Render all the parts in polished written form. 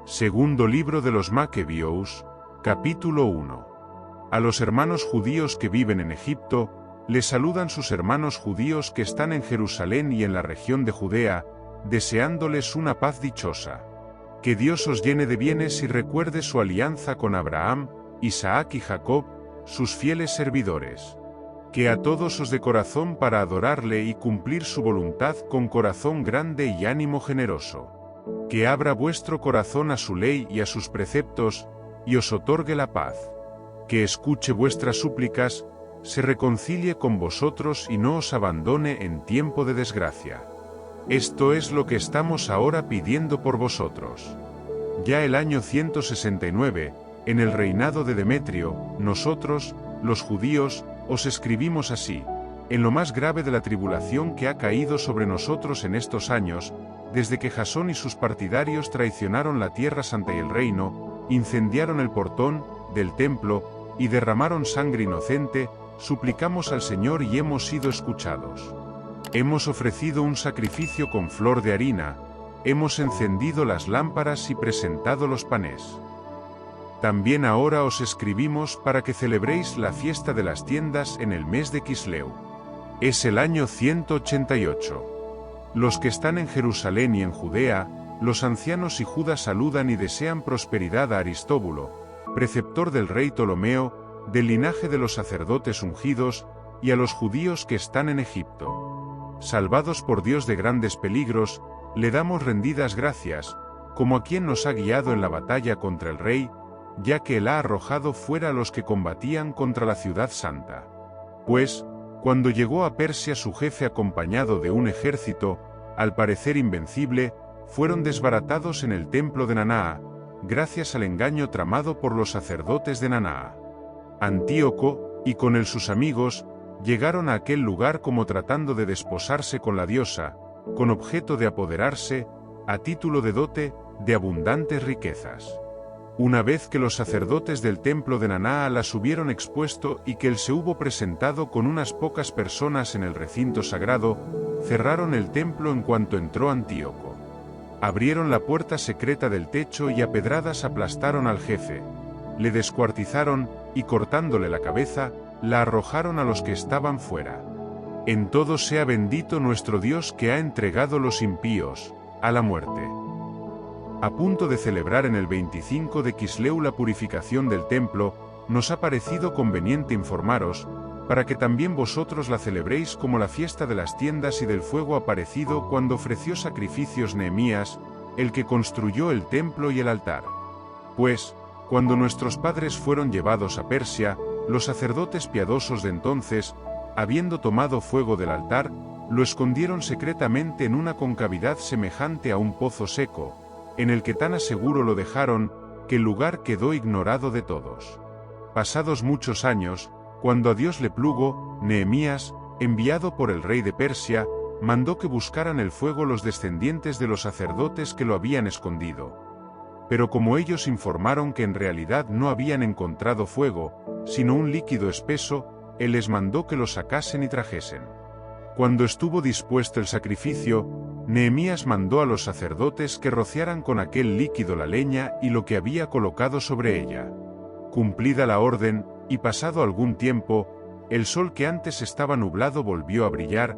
Segundo libro de los Macabeos, capítulo 1. A los hermanos judíos que viven en Egipto, les saludan sus hermanos judíos que están en Jerusalén y en la región de Judea, deseándoles una paz dichosa. Que Dios os llene de bienes y recuerde su alianza con Abraham, Isaac y Jacob, sus fieles servidores. Que a todos os dé corazón para adorarle y cumplir su voluntad con corazón grande y ánimo generoso. Que abra vuestro corazón a su ley y a sus preceptos, y os otorgue la paz. Que escuche vuestras súplicas, se reconcilie con vosotros y no os abandone en tiempo de desgracia. Esto es lo que estamos ahora pidiendo por vosotros. Ya el año 169, en el reinado de Demetrio, nosotros, los judíos, os escribimos así: en lo más grave de la tribulación que ha caído sobre nosotros en estos años, desde que Jasón y sus partidarios traicionaron la tierra santa y el reino, incendiaron el portón del templo y derramaron sangre inocente, suplicamos al Señor y hemos sido escuchados. Hemos ofrecido un sacrificio con flor de harina, hemos encendido las lámparas y presentado los panes. También ahora os escribimos para que celebréis la fiesta de las tiendas en el mes de Quisleu. Es el año 188. Los que están en Jerusalén y en Judea, los ancianos y Judá saludan y desean prosperidad a Aristóbulo, preceptor del rey Ptolomeo, del linaje de los sacerdotes ungidos, y a los judíos que están en Egipto. Salvados por Dios de grandes peligros, le damos rendidas gracias, como a quien nos ha guiado en la batalla contra el rey, ya que él ha arrojado fuera a los que combatían contra la ciudad santa. Pues, cuando llegó a Persia su jefe acompañado de un ejército, al parecer invencible, fueron desbaratados en el templo de Nanaa, gracias al engaño tramado por los sacerdotes de Nanaa. Antíoco, y con él sus amigos, llegaron a aquel lugar como tratando de desposarse con la diosa, con objeto de apoderarse, a título de dote, de abundantes riquezas. Una vez que los sacerdotes del templo de Nanaa las hubieron expuesto y que él se hubo presentado con unas pocas personas en el recinto sagrado, cerraron el templo en cuanto entró Antíoco. Abrieron la puerta secreta del techo y a pedradas aplastaron al jefe, le descuartizaron y cortándole la cabeza, la arrojaron a los que estaban fuera. En todo sea bendito nuestro Dios que ha entregado los impíos a la muerte. A punto de celebrar en el 25 de Quisleu la purificación del templo, nos ha parecido conveniente informaros, para que también vosotros la celebréis como la fiesta de las tiendas y del fuego aparecido cuando ofreció sacrificios Nehemías, el que construyó el templo y el altar. Pues, cuando nuestros padres fueron llevados a Persia, los sacerdotes piadosos de entonces, habiendo tomado fuego del altar, lo escondieron secretamente en una concavidad semejante a un pozo seco, en el que tan a seguro lo dejaron, que el lugar quedó ignorado de todos. Pasados muchos años, cuando a Dios le plugo, Nehemías, enviado por el rey de Persia, mandó que buscaran el fuego los descendientes de los sacerdotes que lo habían escondido. Pero como ellos informaron que en realidad no habían encontrado fuego, sino un líquido espeso, él les mandó que lo sacasen y trajesen. Cuando estuvo dispuesto el sacrificio, Nehemías mandó a los sacerdotes que rociaran con aquel líquido la leña y lo que había colocado sobre ella. Cumplida la orden, y pasado algún tiempo, el sol que antes estaba nublado volvió a brillar,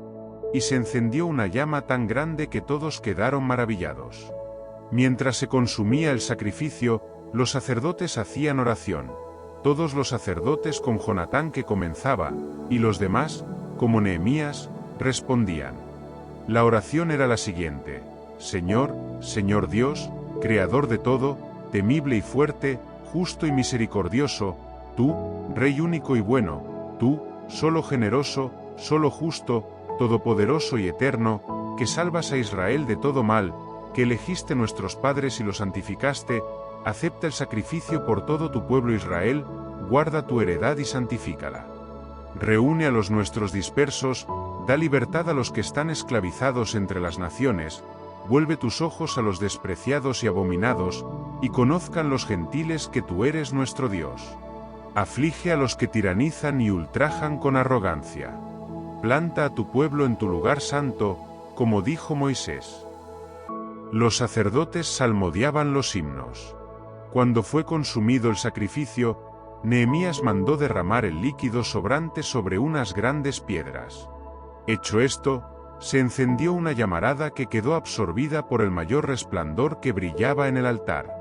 y se encendió una llama tan grande que todos quedaron maravillados. Mientras se consumía el sacrificio, los sacerdotes hacían oración, todos los sacerdotes con Jonatán que comenzaba, y los demás, como Nehemías, respondían. La oración era la siguiente: Señor, Señor Dios, Creador de todo, temible y fuerte, justo y misericordioso, tú, Rey único y bueno, tú, solo generoso, solo justo, todopoderoso y eterno, que salvas a Israel de todo mal, que elegiste nuestros padres y los santificaste, acepta el sacrificio por todo tu pueblo Israel, guarda tu heredad y santifícala. Reúne a los nuestros dispersos, da libertad a los que están esclavizados entre las naciones, vuelve tus ojos a los despreciados y abominados, y conozcan los gentiles que tú eres nuestro Dios. Aflige a los que tiranizan y ultrajan con arrogancia. Planta a tu pueblo en tu lugar santo, como dijo Moisés. Los sacerdotes salmodiaban los himnos. Cuando fue consumido el sacrificio, Nehemías mandó derramar el líquido sobrante sobre unas grandes piedras. Hecho esto, se encendió una llamarada que quedó absorbida por el mayor resplandor que brillaba en el altar.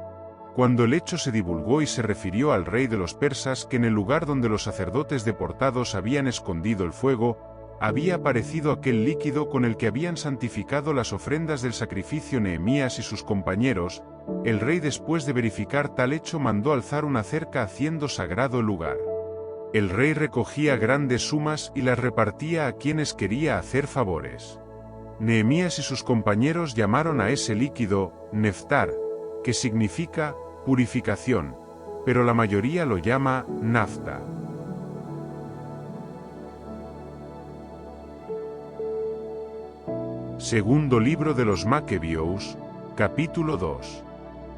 Cuando el hecho se divulgó y se refirió al rey de los persas que en el lugar donde los sacerdotes deportados habían escondido el fuego, había aparecido aquel líquido con el que habían santificado las ofrendas del sacrificio Nehemías y sus compañeros, el rey, después de verificar tal hecho, mandó alzar una cerca haciendo sagrado el lugar. El rey recogía grandes sumas y las repartía a quienes quería hacer favores. Nehemías y sus compañeros llamaron a ese líquido Neftar, que significa purificación, pero la mayoría lo llama nafta. Segundo libro de los Macabeos, capítulo 2.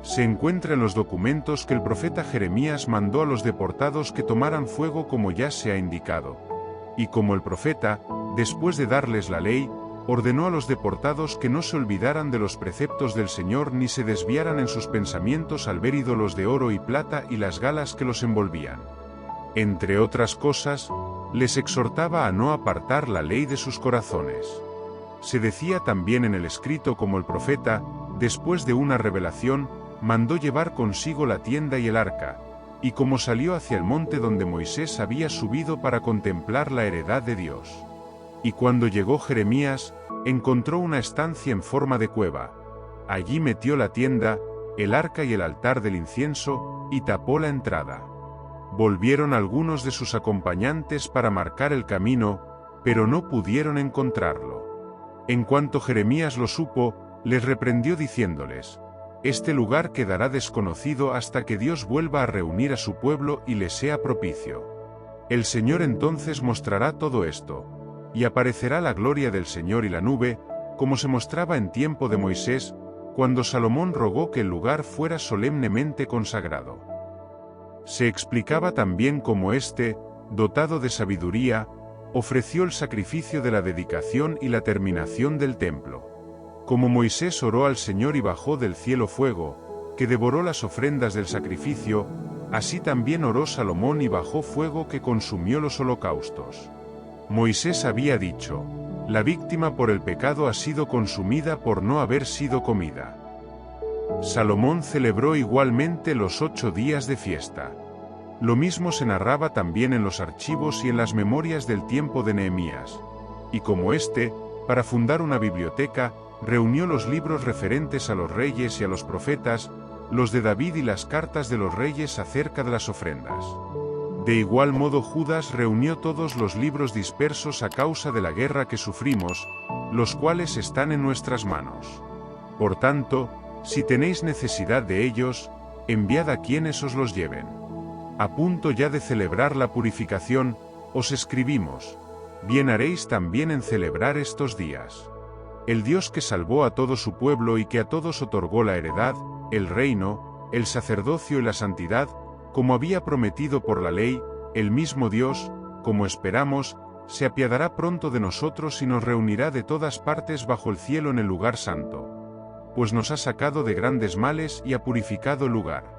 Se encuentra en los documentos que el profeta Jeremías mandó a los deportados que tomaran fuego como ya se ha indicado. Y como el profeta, después de darles la ley, ordenó a los deportados que no se olvidaran de los preceptos del Señor ni se desviaran en sus pensamientos al ver ídolos de oro y plata y las galas que los envolvían. Entre otras cosas, les exhortaba a no apartar la ley de sus corazones. Se decía también en el escrito como el profeta, después de una revelación, mandó llevar consigo la tienda y el arca, y como salió hacia el monte donde Moisés había subido para contemplar la heredad de Dios. Y cuando llegó Jeremías, encontró una estancia en forma de cueva. Allí metió la tienda, el arca y el altar del incienso, y tapó la entrada. Volvieron algunos de sus acompañantes para marcar el camino, pero no pudieron encontrarlo. En cuanto Jeremías lo supo, les reprendió diciéndoles: «Este lugar quedará desconocido hasta que Dios vuelva a reunir a su pueblo y le sea propicio. El Señor entonces mostrará todo esto, y aparecerá la gloria del Señor y la nube, como se mostraba en tiempo de Moisés, cuando Salomón rogó que el lugar fuera solemnemente consagrado». Se explicaba también cómo éste, dotado de sabiduría, ofreció el sacrificio de la dedicación y la terminación del templo. Como Moisés oró al Señor y bajó del cielo fuego, que devoró las ofrendas del sacrificio, así también oró Salomón y bajó fuego que consumió los holocaustos. Moisés había dicho: «La víctima por el pecado ha sido consumida por no haber sido comida». Salomón celebró igualmente los 8 días de fiesta. Lo mismo se narraba también en los archivos y en las memorias del tiempo de Nehemías. Y como éste, para fundar una biblioteca, reunió los libros referentes a los reyes y a los profetas, los de David y las cartas de los reyes acerca de las ofrendas. De igual modo Judas reunió todos los libros dispersos a causa de la guerra que sufrimos, los cuales están en nuestras manos. Por tanto, si tenéis necesidad de ellos, enviad a quienes os los lleven. A punto ya de celebrar la purificación, os escribimos: bien haréis también en celebrar estos días. El Dios que salvó a todo su pueblo y que a todos otorgó la heredad, el reino, el sacerdocio y la santidad, como había prometido por la ley, el mismo Dios, como esperamos, se apiadará pronto de nosotros y nos reunirá de todas partes bajo el cielo en el lugar santo. Pues nos ha sacado de grandes males y ha purificado el lugar.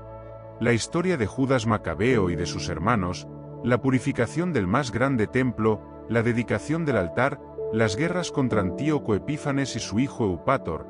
La historia de Judas Macabeo y de sus hermanos, la purificación del más grande templo, la dedicación del altar, las guerras contra Antíoco Epífanes y su hijo Eupator,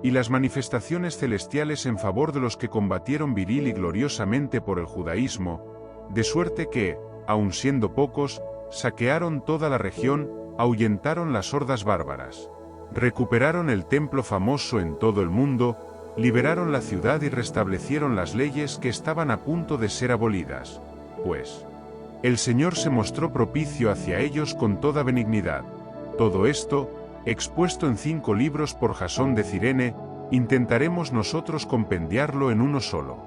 y las manifestaciones celestiales en favor de los que combatieron viril y gloriosamente por el judaísmo, de suerte que, aun siendo pocos, saquearon toda la región, ahuyentaron las hordas bárbaras, recuperaron el templo famoso en todo el mundo, liberaron la ciudad y restablecieron las leyes que estaban a punto de ser abolidas, pues el Señor se mostró propicio hacia ellos con toda benignidad. Todo esto, expuesto en 5 libros por Jasón de Cirene, intentaremos nosotros compendiarlo en uno solo.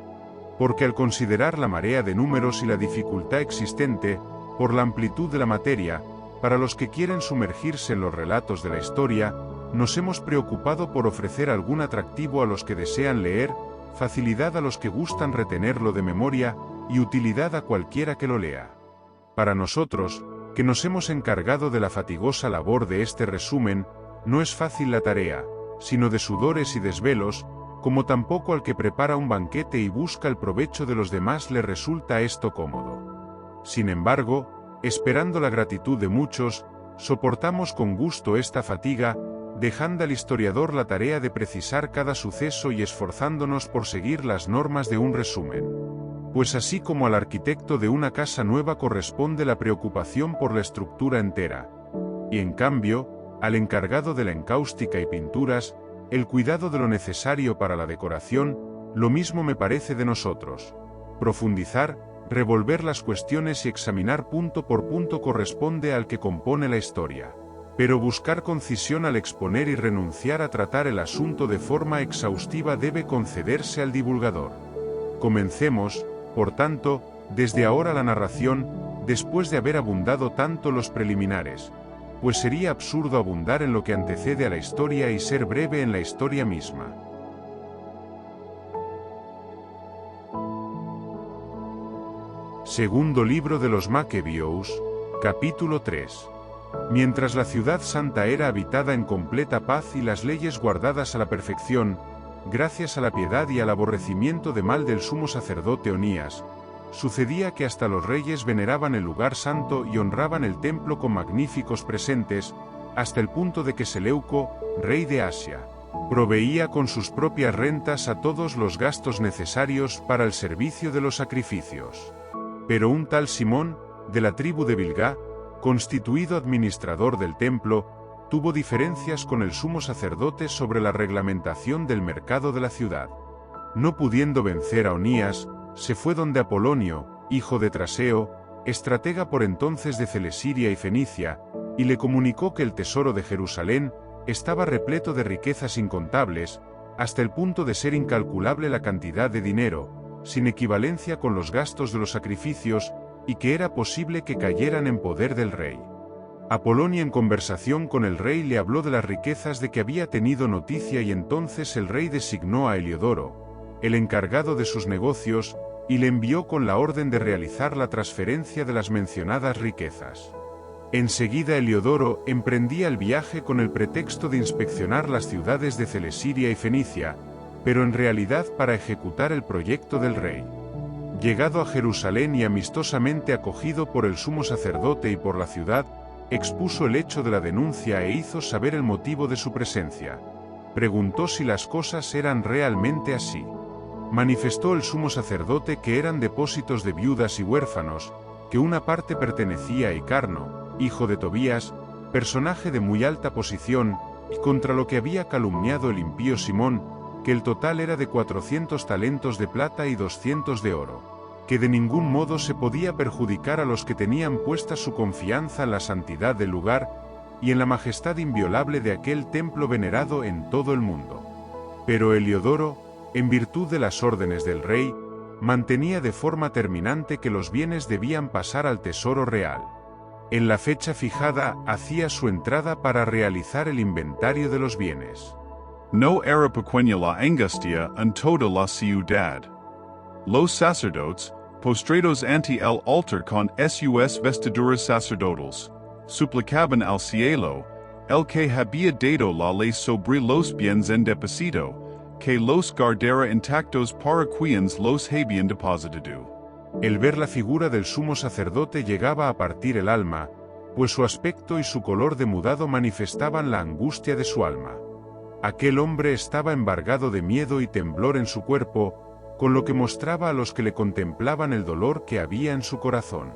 Porque al considerar la marea de números y la dificultad existente, por la amplitud de la materia, para los que quieren sumergirse en los relatos de la historia, nos hemos preocupado por ofrecer algún atractivo a los que desean leer, facilidad a los que gustan retenerlo de memoria, y utilidad a cualquiera que lo lea. Para nosotros, que nos hemos encargado de la fatigosa labor de este resumen, no es fácil la tarea, sino de sudores y desvelos, como tampoco al que prepara un banquete y busca el provecho de los demás le resulta esto cómodo. Sin embargo, esperando la gratitud de muchos, soportamos con gusto esta fatiga, dejando al historiador la tarea de precisar cada suceso y esforzándonos por seguir las normas de un resumen. Pues así como al arquitecto de una casa nueva corresponde la preocupación por la estructura entera, y en cambio, al encargado de la encáustica y pinturas, el cuidado de lo necesario para la decoración, lo mismo me parece de nosotros. Profundizar, revolver las cuestiones y examinar punto por punto corresponde al que compone la historia. Pero buscar concisión al exponer y renunciar a tratar el asunto de forma exhaustiva debe concederse al divulgador. Comencemos, por tanto, desde ahora la narración, después de haber abundado tanto los preliminares, pues sería absurdo abundar en lo que antecede a la historia y ser breve en la historia misma. Segundo libro de los Macabeos, capítulo 3. Mientras la ciudad santa era habitada en completa paz y las leyes guardadas a la perfección, gracias a la piedad y al aborrecimiento de mal del sumo sacerdote Onías, sucedía que hasta los reyes veneraban el lugar santo y honraban el templo con magníficos presentes, hasta el punto de que Seleuco, rey de Asia, proveía con sus propias rentas a todos los gastos necesarios para el servicio de los sacrificios. Pero un tal Simón, de la tribu de Bilgá, constituido administrador del templo, tuvo diferencias con el sumo sacerdote sobre la reglamentación del mercado de la ciudad. No pudiendo vencer a Onías, se fue donde Apolonio, hijo de Traseo, estratega por entonces de Celesiria y Fenicia, y le comunicó que el tesoro de Jerusalén estaba repleto de riquezas incontables, hasta el punto de ser incalculable la cantidad de dinero, sin equivalencia con los gastos de los sacrificios, y que era posible que cayeran en poder del rey. Apolonio en conversación con el rey le habló de las riquezas de que había tenido noticia y entonces el rey designó a Heliodoro, el encargado de sus negocios, y le envió con la orden de realizar la transferencia de las mencionadas riquezas. Enseguida Heliodoro emprendía el viaje con el pretexto de inspeccionar las ciudades de Celesiria y Fenicia, pero en realidad para ejecutar el proyecto del rey. Llegado a Jerusalén y amistosamente acogido por el sumo sacerdote y por la ciudad, expuso el hecho de la denuncia e hizo saber el motivo de su presencia. Preguntó si las cosas eran realmente así. Manifestó el sumo sacerdote que eran depósitos de viudas y huérfanos, que una parte pertenecía a Icarno, hijo de Tobías, personaje de muy alta posición, y contra lo que había calumniado el impío Simón, que el total era de 400 talentos de plata y 200 de oro, que de ningún modo se podía perjudicar a los que tenían puesta su confianza en la santidad del lugar, y en la majestad inviolable de aquel templo venerado en todo el mundo. Pero Heliodoro, en virtud de las órdenes del rey, mantenía de forma terminante que los bienes debían pasar al tesoro real. En la fecha fijada, hacía su entrada para realizar el inventario de los bienes. No era pequeña la angustia en toda la ciudad. Los sacerdotes, postrados ante el altar con sus vestiduras sacerdotales, suplicaban al cielo, el que había dado la ley sobre los bienes en depósito, que los guardara intactos para quienes los habían depositado. El ver la figura del sumo sacerdote llegaba a partir el alma, pues su aspecto y su color demudado manifestaban la angustia de su alma. Aquel hombre estaba embargado de miedo y temblor en su cuerpo, con lo que mostraba a los que le contemplaban el dolor que había en su corazón.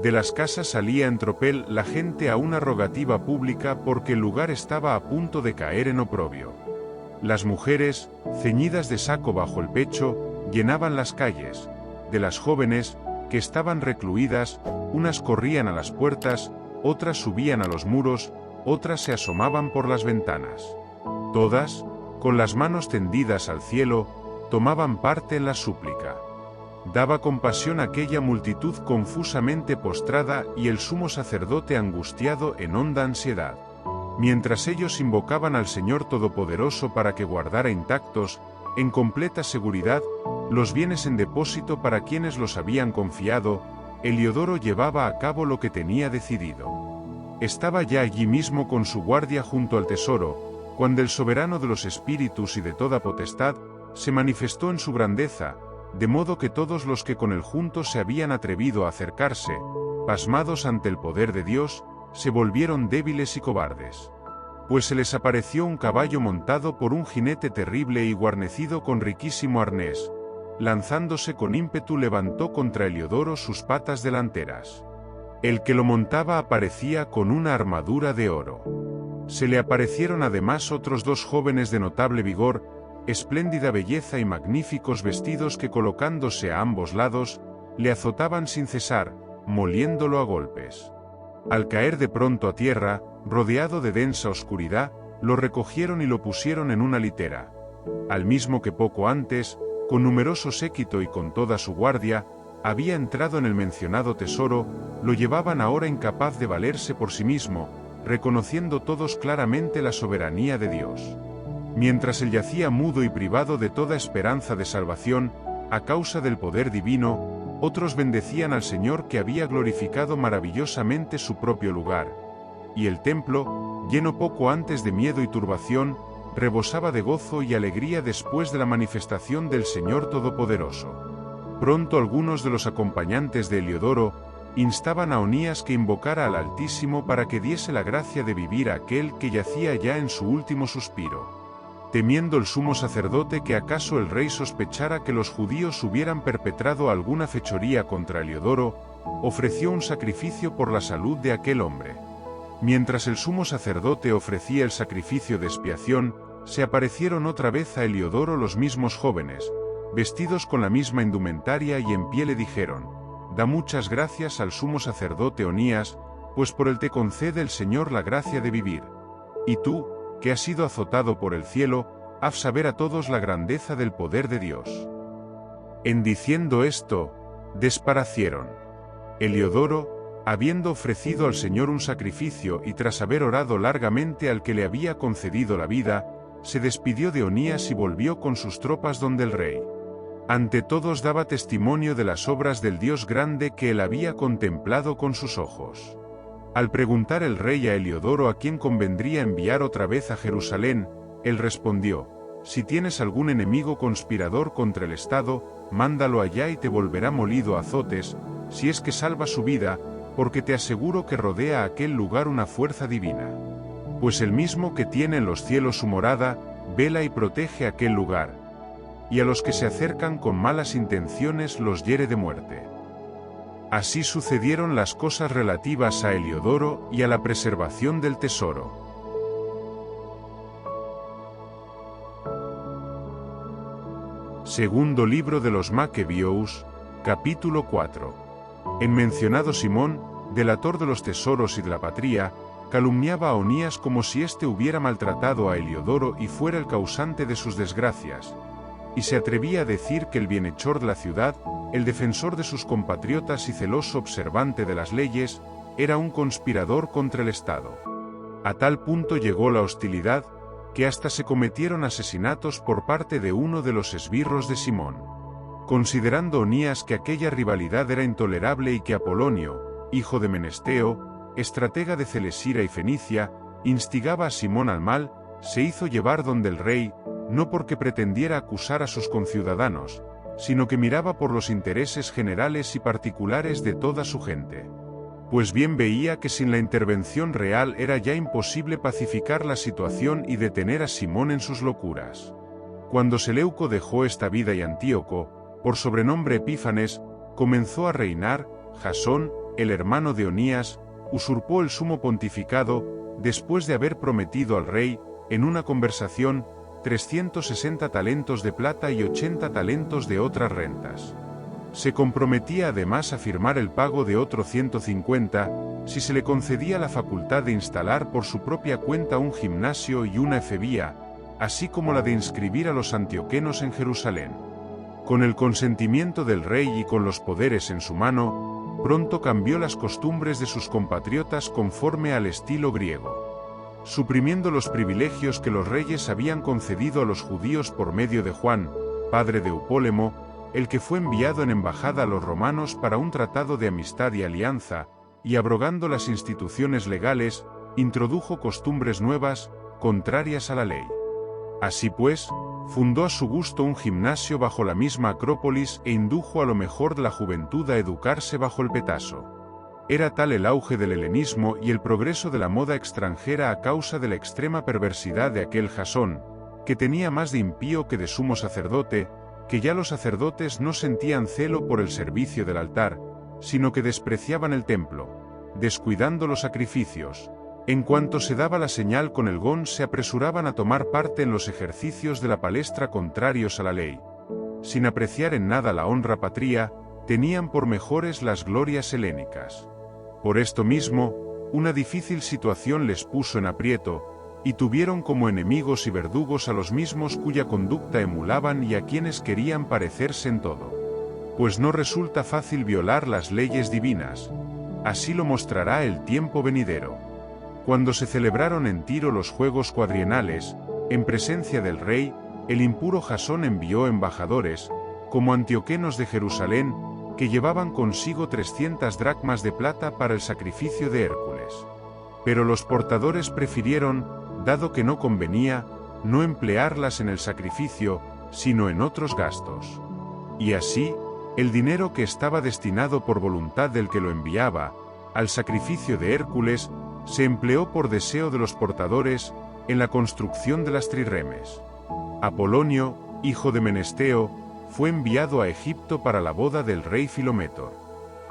De las casas salía en tropel la gente a una rogativa pública porque el lugar estaba a punto de caer en oprobio. Las mujeres, ceñidas de saco bajo el pecho, llenaban las calles. De las jóvenes, que estaban recluidas, unas corrían a las puertas, otras subían a los muros, otras se asomaban por las ventanas. Todas, con las manos tendidas al cielo, tomaban parte en la súplica. Daba compasión aquella multitud confusamente postrada y el sumo sacerdote angustiado en honda ansiedad. Mientras ellos invocaban al Señor Todopoderoso para que guardara intactos, en completa seguridad, los bienes en depósito para quienes los habían confiado, Heliodoro llevaba a cabo lo que tenía decidido. Estaba ya allí mismo con su guardia junto al tesoro, cuando el soberano de los espíritus y de toda potestad se manifestó en su grandeza, de modo que todos los que con él juntos se habían atrevido a acercarse, pasmados ante el poder de Dios, se volvieron débiles y cobardes. Pues se les apareció un caballo montado por un jinete terrible y guarnecido con riquísimo arnés. Lanzándose con ímpetu levantó contra Heliodoro sus patas delanteras. El que lo montaba aparecía con una armadura de oro. Se le aparecieron además otros dos jóvenes de notable vigor, espléndida belleza y magníficos vestidos que colocándose a ambos lados, le azotaban sin cesar, moliéndolo a golpes. Al caer de pronto a tierra, rodeado de densa oscuridad, lo recogieron y lo pusieron en una litera. Al mismo que poco antes, con numeroso séquito y con toda su guardia, había entrado en el mencionado tesoro, lo llevaban ahora incapaz de valerse por sí mismo, reconociendo todos claramente la soberanía de Dios. Mientras él yacía mudo y privado de toda esperanza de salvación, a causa del poder divino, otros bendecían al Señor que había glorificado maravillosamente su propio lugar, y el templo, lleno poco antes de miedo y turbación, rebosaba de gozo y alegría después de la manifestación del Señor Todopoderoso. Pronto algunos de los acompañantes de Heliodoro instaban a Onías que invocara al Altísimo para que diese la gracia de vivir a aquel que yacía ya en su último suspiro. Temiendo el sumo sacerdote que acaso el rey sospechara que los judíos hubieran perpetrado alguna fechoría contra Heliodoro, ofreció un sacrificio por la salud de aquel hombre. Mientras el sumo sacerdote ofrecía el sacrificio de expiación, se aparecieron otra vez a Heliodoro los mismos jóvenes, vestidos con la misma indumentaria y en pie le dijeron: «Da muchas gracias al sumo sacerdote Onías, pues por él te concede el Señor la gracia de vivir. Y tú, que has sido azotado por el cielo, haz saber a todos la grandeza del poder de Dios». En diciendo esto, desparecieron. Heliodoro, habiendo ofrecido al Señor un sacrificio y tras haber orado largamente al que le había concedido la vida, se despidió de Onías y volvió con sus tropas donde el rey. Ante todos daba testimonio de las obras del Dios grande que él había contemplado con sus ojos. Al preguntar el rey a Heliodoro a quién convendría enviar otra vez a Jerusalén, él respondió: «Si tienes algún enemigo conspirador contra el Estado, mándalo allá y te volverá molido a azotes, si es que salva su vida, porque te aseguro que rodea a aquel lugar una fuerza divina. Pues el mismo que tiene en los cielos su morada, vela y protege aquel lugar, y a los que se acercan con malas intenciones los hiere de muerte». Así sucedieron las cosas relativas a Heliodoro y a la preservación del tesoro. Segundo libro de los Macabeos, capítulo 4. En mencionado Simón, delator de los tesoros y de la patria, calumniaba a Onías como si éste hubiera maltratado a Heliodoro y fuera el causante de sus desgracias, y se atrevía a decir que el bienhechor de la ciudad, el defensor de sus compatriotas y celoso observante de las leyes, era un conspirador contra el Estado. A tal punto llegó la hostilidad, que hasta se cometieron asesinatos por parte de uno de los esbirros de Simón. Considerando Onías que aquella rivalidad era intolerable y que Apolonio, hijo de Menesteo, estratega de Celesira y Fenicia, instigaba a Simón al mal, se hizo llevar donde el rey, no porque pretendiera acusar a sus conciudadanos, sino que miraba por los intereses generales y particulares de toda su gente. Pues bien veía que sin la intervención real era ya imposible pacificar la situación y detener a Simón en sus locuras. Cuando Seleuco dejó esta vida y Antíoco, por sobrenombre Epífanes, comenzó a reinar, Jasón, el hermano de Onías, usurpó el sumo pontificado, después de haber prometido al rey, en una conversación, 360 talentos de plata y 80 talentos de otras rentas. Se comprometía además a firmar el pago de otro 150, si se le concedía la facultad de instalar por su propia cuenta un gimnasio y una efebía, así como la de inscribir a los antioquenos en Jerusalén. Con el consentimiento del rey y con los poderes en su mano, pronto cambió las costumbres de sus compatriotas conforme al estilo griego, suprimiendo los privilegios que los reyes habían concedido a los judíos por medio de Juan, padre de Eupólemo, el que fue enviado en embajada a los romanos para un tratado de amistad y alianza, y abrogando las instituciones legales, introdujo costumbres nuevas, contrarias a la ley. Así pues, fundó a su gusto un gimnasio bajo la misma Acrópolis e indujo a lo mejor de la juventud a educarse bajo el petaso. Era tal el auge del helenismo y el progreso de la moda extranjera a causa de la extrema perversidad de aquel Jasón, que tenía más de impío que de sumo sacerdote, que ya los sacerdotes no sentían celo por el servicio del altar, sino que despreciaban el templo, descuidando los sacrificios. En cuanto se daba la señal con el gón se apresuraban a tomar parte en los ejercicios de la palestra contrarios a la ley. Sin apreciar en nada la honra patria, tenían por mejores las glorias helénicas. Por esto mismo, una difícil situación les puso en aprieto, y tuvieron como enemigos y verdugos a los mismos cuya conducta emulaban y a quienes querían parecerse en todo. Pues no resulta fácil violar las leyes divinas. Así lo mostrará el tiempo venidero. Cuando se celebraron en Tiro los Juegos Cuadrienales, en presencia del rey, el impuro Jasón envió embajadores, como antioquenos de Jerusalén, que llevaban consigo 300 dracmas de plata para el sacrificio de Hércules. Pero los portadores prefirieron, dado que no convenía, no emplearlas en el sacrificio, sino en otros gastos. Y así, el dinero que estaba destinado por voluntad del que lo enviaba, al sacrificio de Hércules, se empleó por deseo de los portadores, en la construcción de las trirremes. Apolonio, hijo de Menesteo, fue enviado a Egipto para la boda del rey Filométor.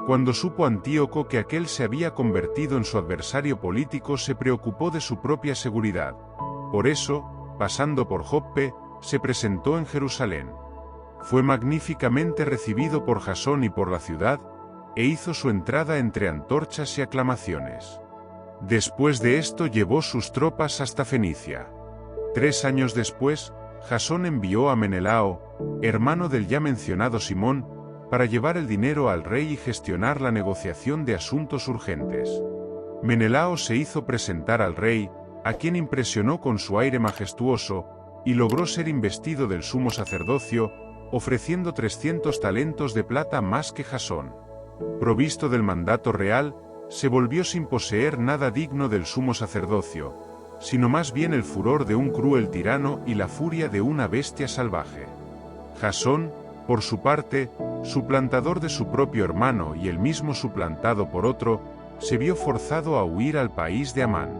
Cuando supo Antíoco que aquel se había convertido en su adversario político, se preocupó de su propia seguridad. Por eso, pasando por Joppe, se presentó en Jerusalén. Fue magníficamente recibido por Jasón y por la ciudad, e hizo su entrada entre antorchas y aclamaciones. Después de esto llevó sus tropas hasta Fenicia. 3 años después, Jasón envió a Menelao, hermano del ya mencionado Simón, para llevar el dinero al rey y gestionar la negociación de asuntos urgentes. Menelao se hizo presentar al rey, a quien impresionó con su aire majestuoso, y logró ser investido del sumo sacerdocio, ofreciendo 300 talentos de plata más que Jasón. Provisto del mandato real, se volvió sin poseer nada digno del sumo sacerdocio, sino más bien el furor de un cruel tirano y la furia de una bestia salvaje. Jasón, por su parte, suplantador de su propio hermano y el mismo suplantado por otro, se vio forzado a huir al país de Amán.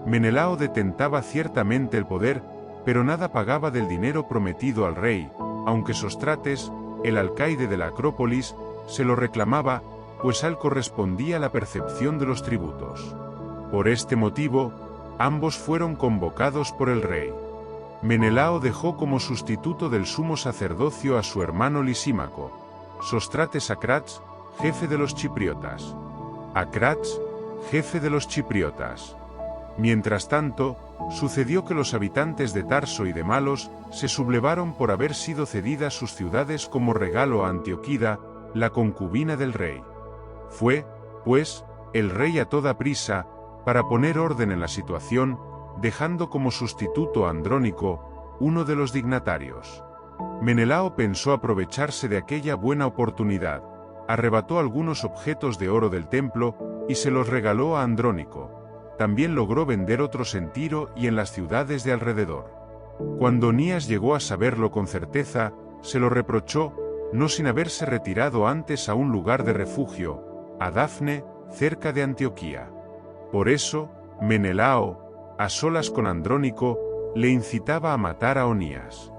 Menelao detentaba ciertamente el poder, pero nada pagaba del dinero prometido al rey, aunque Sostrates, el alcaide de la Acrópolis, se lo reclamaba, pues a él correspondía la percepción de los tributos. Por este motivo, ambos fueron convocados por el rey. Menelao dejó como sustituto del sumo sacerdocio a su hermano Lisímaco, Sostrates Acrats, jefe de los chipriotas. Acrats, jefe de los chipriotas. Mientras tanto, sucedió que los habitantes de Tarso y de Malos se sublevaron por haber sido cedidas sus ciudades como regalo a Antioquida, la concubina del rey. Fue, pues, el rey a toda prisa, para poner orden en la situación, dejando como sustituto a Andrónico, uno de los dignatarios. Menelao pensó aprovecharse de aquella buena oportunidad, arrebató algunos objetos de oro del templo, y se los regaló a Andrónico. También logró vender otros en Tiro y en las ciudades de alrededor. Cuando Onías llegó a saberlo con certeza, se lo reprochó, no sin haberse retirado antes a un lugar de refugio, a Dafne, cerca de Antioquía. Por eso, Menelao, a solas con Andrónico, le incitaba a matar a Onías.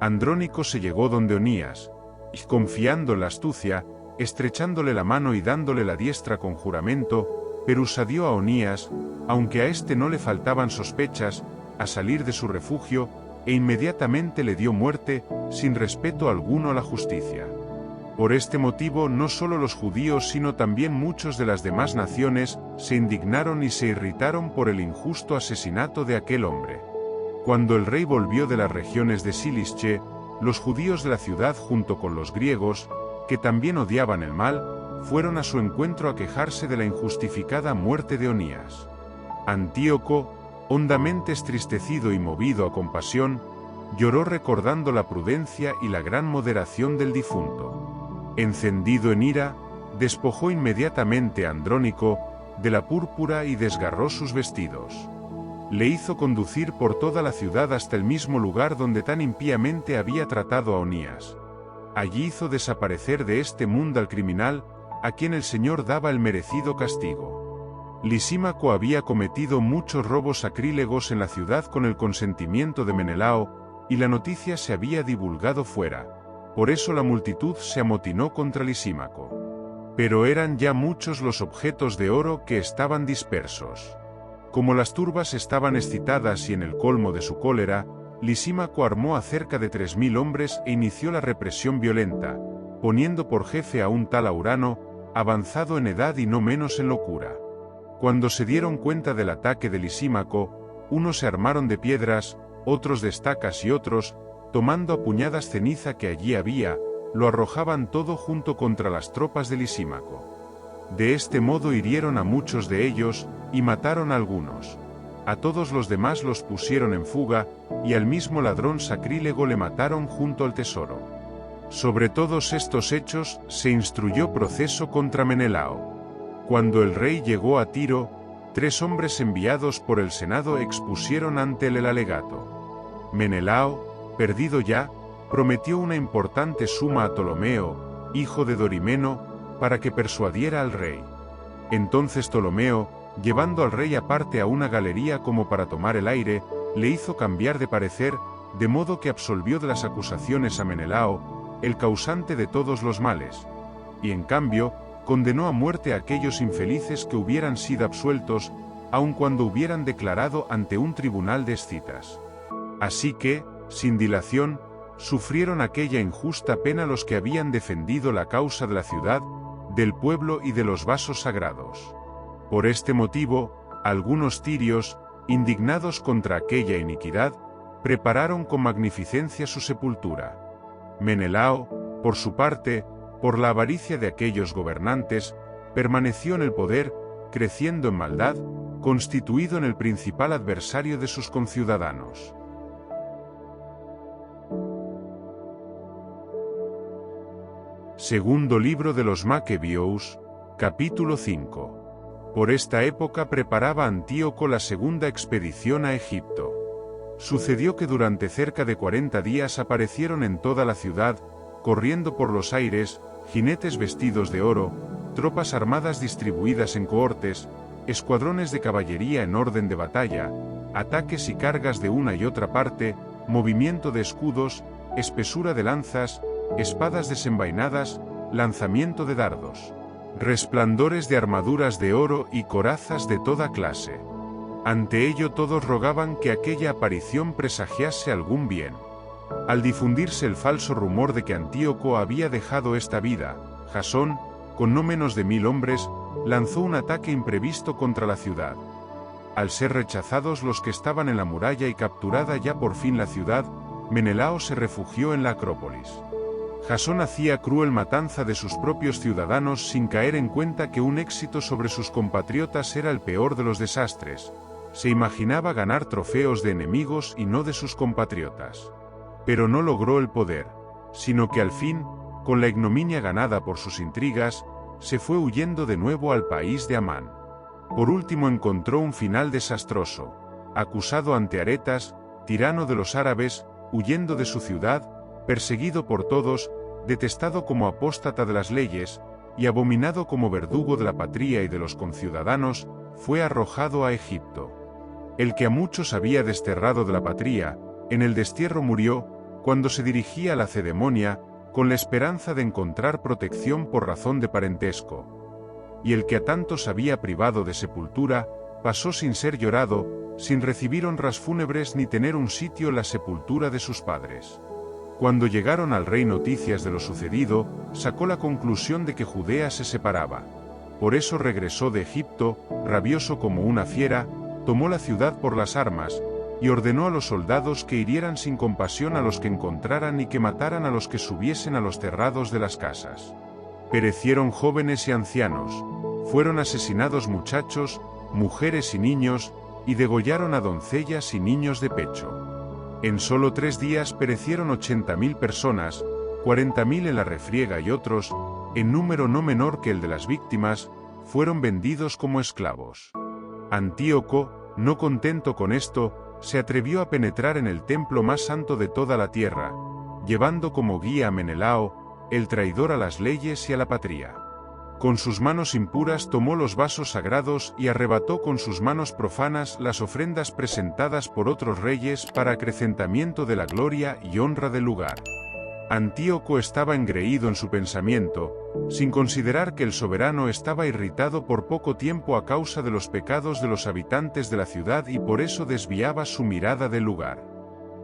Andrónico se llegó donde Onías, y confiando en la astucia, estrechándole la mano y dándole la diestra con juramento, persuadió a Onías, aunque a éste no le faltaban sospechas, a salir de su refugio, e inmediatamente le dio muerte, sin respeto alguno a la justicia. Por este motivo no solo los judíos sino también muchos de las demás naciones se indignaron y se irritaron por el injusto asesinato de aquel hombre. Cuando el rey volvió de las regiones de Silische, los judíos de la ciudad junto con los griegos, que también odiaban el mal, fueron a su encuentro a quejarse de la injustificada muerte de Onías. Antíoco, hondamente entristecido y movido a compasión, lloró recordando la prudencia y la gran moderación del difunto. Encendido en ira, despojó inmediatamente a Andrónico de la púrpura y desgarró sus vestidos. le hizo conducir por toda la ciudad hasta el mismo lugar donde tan impíamente había tratado a Onías. Allí hizo desaparecer de este mundo al criminal, a quien el Señor daba el merecido castigo. Lisímaco había cometido muchos robos sacrílegos en la ciudad con el consentimiento de Menelao, y la noticia se había divulgado fuera. Por eso la multitud se amotinó contra Lisímaco. Pero eran ya muchos los objetos de oro que estaban dispersos. Como las turbas estaban excitadas y en el colmo de su cólera, Lisímaco armó a cerca de 3000 hombres e inició la represión violenta, poniendo por jefe a un tal Aurano, avanzado en edad y no menos en locura. Cuando se dieron cuenta del ataque de Lisímaco, unos se armaron de piedras, otros de estacas y otros, tomando a puñadas ceniza que allí había, lo arrojaban todo junto contra las tropas de Lisímaco. De este modo hirieron a muchos de ellos, y mataron a algunos. A todos los demás los pusieron en fuga, y al mismo ladrón sacrílego le mataron junto al tesoro. Sobre todos estos hechos se instruyó proceso contra Menelao. Cuando el rey llegó a Tiro, 3 hombres enviados por el Senado expusieron ante él el alegato. Menelao, perdido ya, prometió una importante suma a Ptolomeo, hijo de Dorimeno, para que persuadiera al rey. Entonces Ptolomeo, llevando al rey aparte a una galería como para tomar el aire, le hizo cambiar de parecer, de modo que absolvió de las acusaciones a Menelao, el causante de todos los males, y en cambio, condenó a muerte a aquellos infelices que hubieran sido absueltos, aun cuando hubieran declarado ante un tribunal de escitas. Así que, sin dilación, sufrieron aquella injusta pena los que habían defendido la causa de la ciudad, del pueblo y de los vasos sagrados. Por este motivo, algunos tirios, indignados contra aquella iniquidad, prepararon con magnificencia su sepultura. Menelao, por su parte, por la avaricia de aquellos gobernantes, permaneció en el poder, creciendo en maldad, constituido en el principal adversario de sus conciudadanos. Segundo libro de los Maquebios, capítulo 5. Por esta época preparaba Antíoco la segunda expedición a Egipto. Sucedió que durante cerca de 40 días aparecieron en toda la ciudad, corriendo por los aires, jinetes vestidos de oro, tropas armadas distribuidas en cohortes, escuadrones de caballería en orden de batalla, ataques y cargas de una y otra parte, movimiento de escudos, espesura de lanzas, espadas desenvainadas, lanzamiento de dardos, resplandores de armaduras de oro y corazas de toda clase. Ante ello todos rogaban que aquella aparición presagiase algún bien. Al difundirse el falso rumor de que Antíoco había dejado esta vida, Jasón, con no menos de 1000 hombres, lanzó un ataque imprevisto contra la ciudad. Al ser rechazados los que estaban en la muralla y capturada ya por fin la ciudad, Menelao se refugió en la Acrópolis. Jasón hacía cruel matanza de sus propios ciudadanos sin caer en cuenta que un éxito sobre sus compatriotas era el peor de los desastres. Se imaginaba ganar trofeos de enemigos y no de sus compatriotas. Pero no logró el poder, sino que al fin, con la ignominia ganada por sus intrigas, se fue huyendo de nuevo al país de Amán. Por último encontró un final desastroso, acusado ante Aretas, tirano de los árabes, huyendo de su ciudad, perseguido por todos, detestado como apóstata de las leyes, y abominado como verdugo de la patria y de los conciudadanos, fue arrojado a Egipto. El que a muchos había desterrado de la patria, en el destierro murió, cuando se dirigía a Lacedemonia, con la esperanza de encontrar protección por razón de parentesco. Y el que a tantos había privado de sepultura, pasó sin ser llorado, sin recibir honras fúnebres ni tener un sitio en la sepultura de sus padres. Cuando llegaron al rey noticias de lo sucedido, sacó la conclusión de que Judea se separaba. Por eso regresó de Egipto, rabioso como una fiera, tomó la ciudad por las armas, y ordenó a los soldados que hirieran sin compasión a los que encontraran y que mataran a los que subiesen a los terrados de las casas. Perecieron jóvenes y ancianos, fueron asesinados muchachos, mujeres y niños, y degollaron a doncellas y niños de pecho. En solo 3 días perecieron 80.000 personas, 40.000 en la refriega y otros, en número no menor que el de las víctimas, fueron vendidos como esclavos. Antíoco, No contento con esto, se atrevió a penetrar en el templo más santo de toda la tierra, llevando como guía a Menelao, el traidor a las leyes y a la patria. Con sus manos impuras tomó los vasos sagrados y arrebató con sus manos profanas las ofrendas presentadas por otros reyes para acrecentamiento de la gloria y honra del lugar. Antíoco estaba engreído en su pensamiento, sin considerar que el soberano estaba irritado por poco tiempo a causa de los pecados de los habitantes de la ciudad y por eso desviaba su mirada del lugar.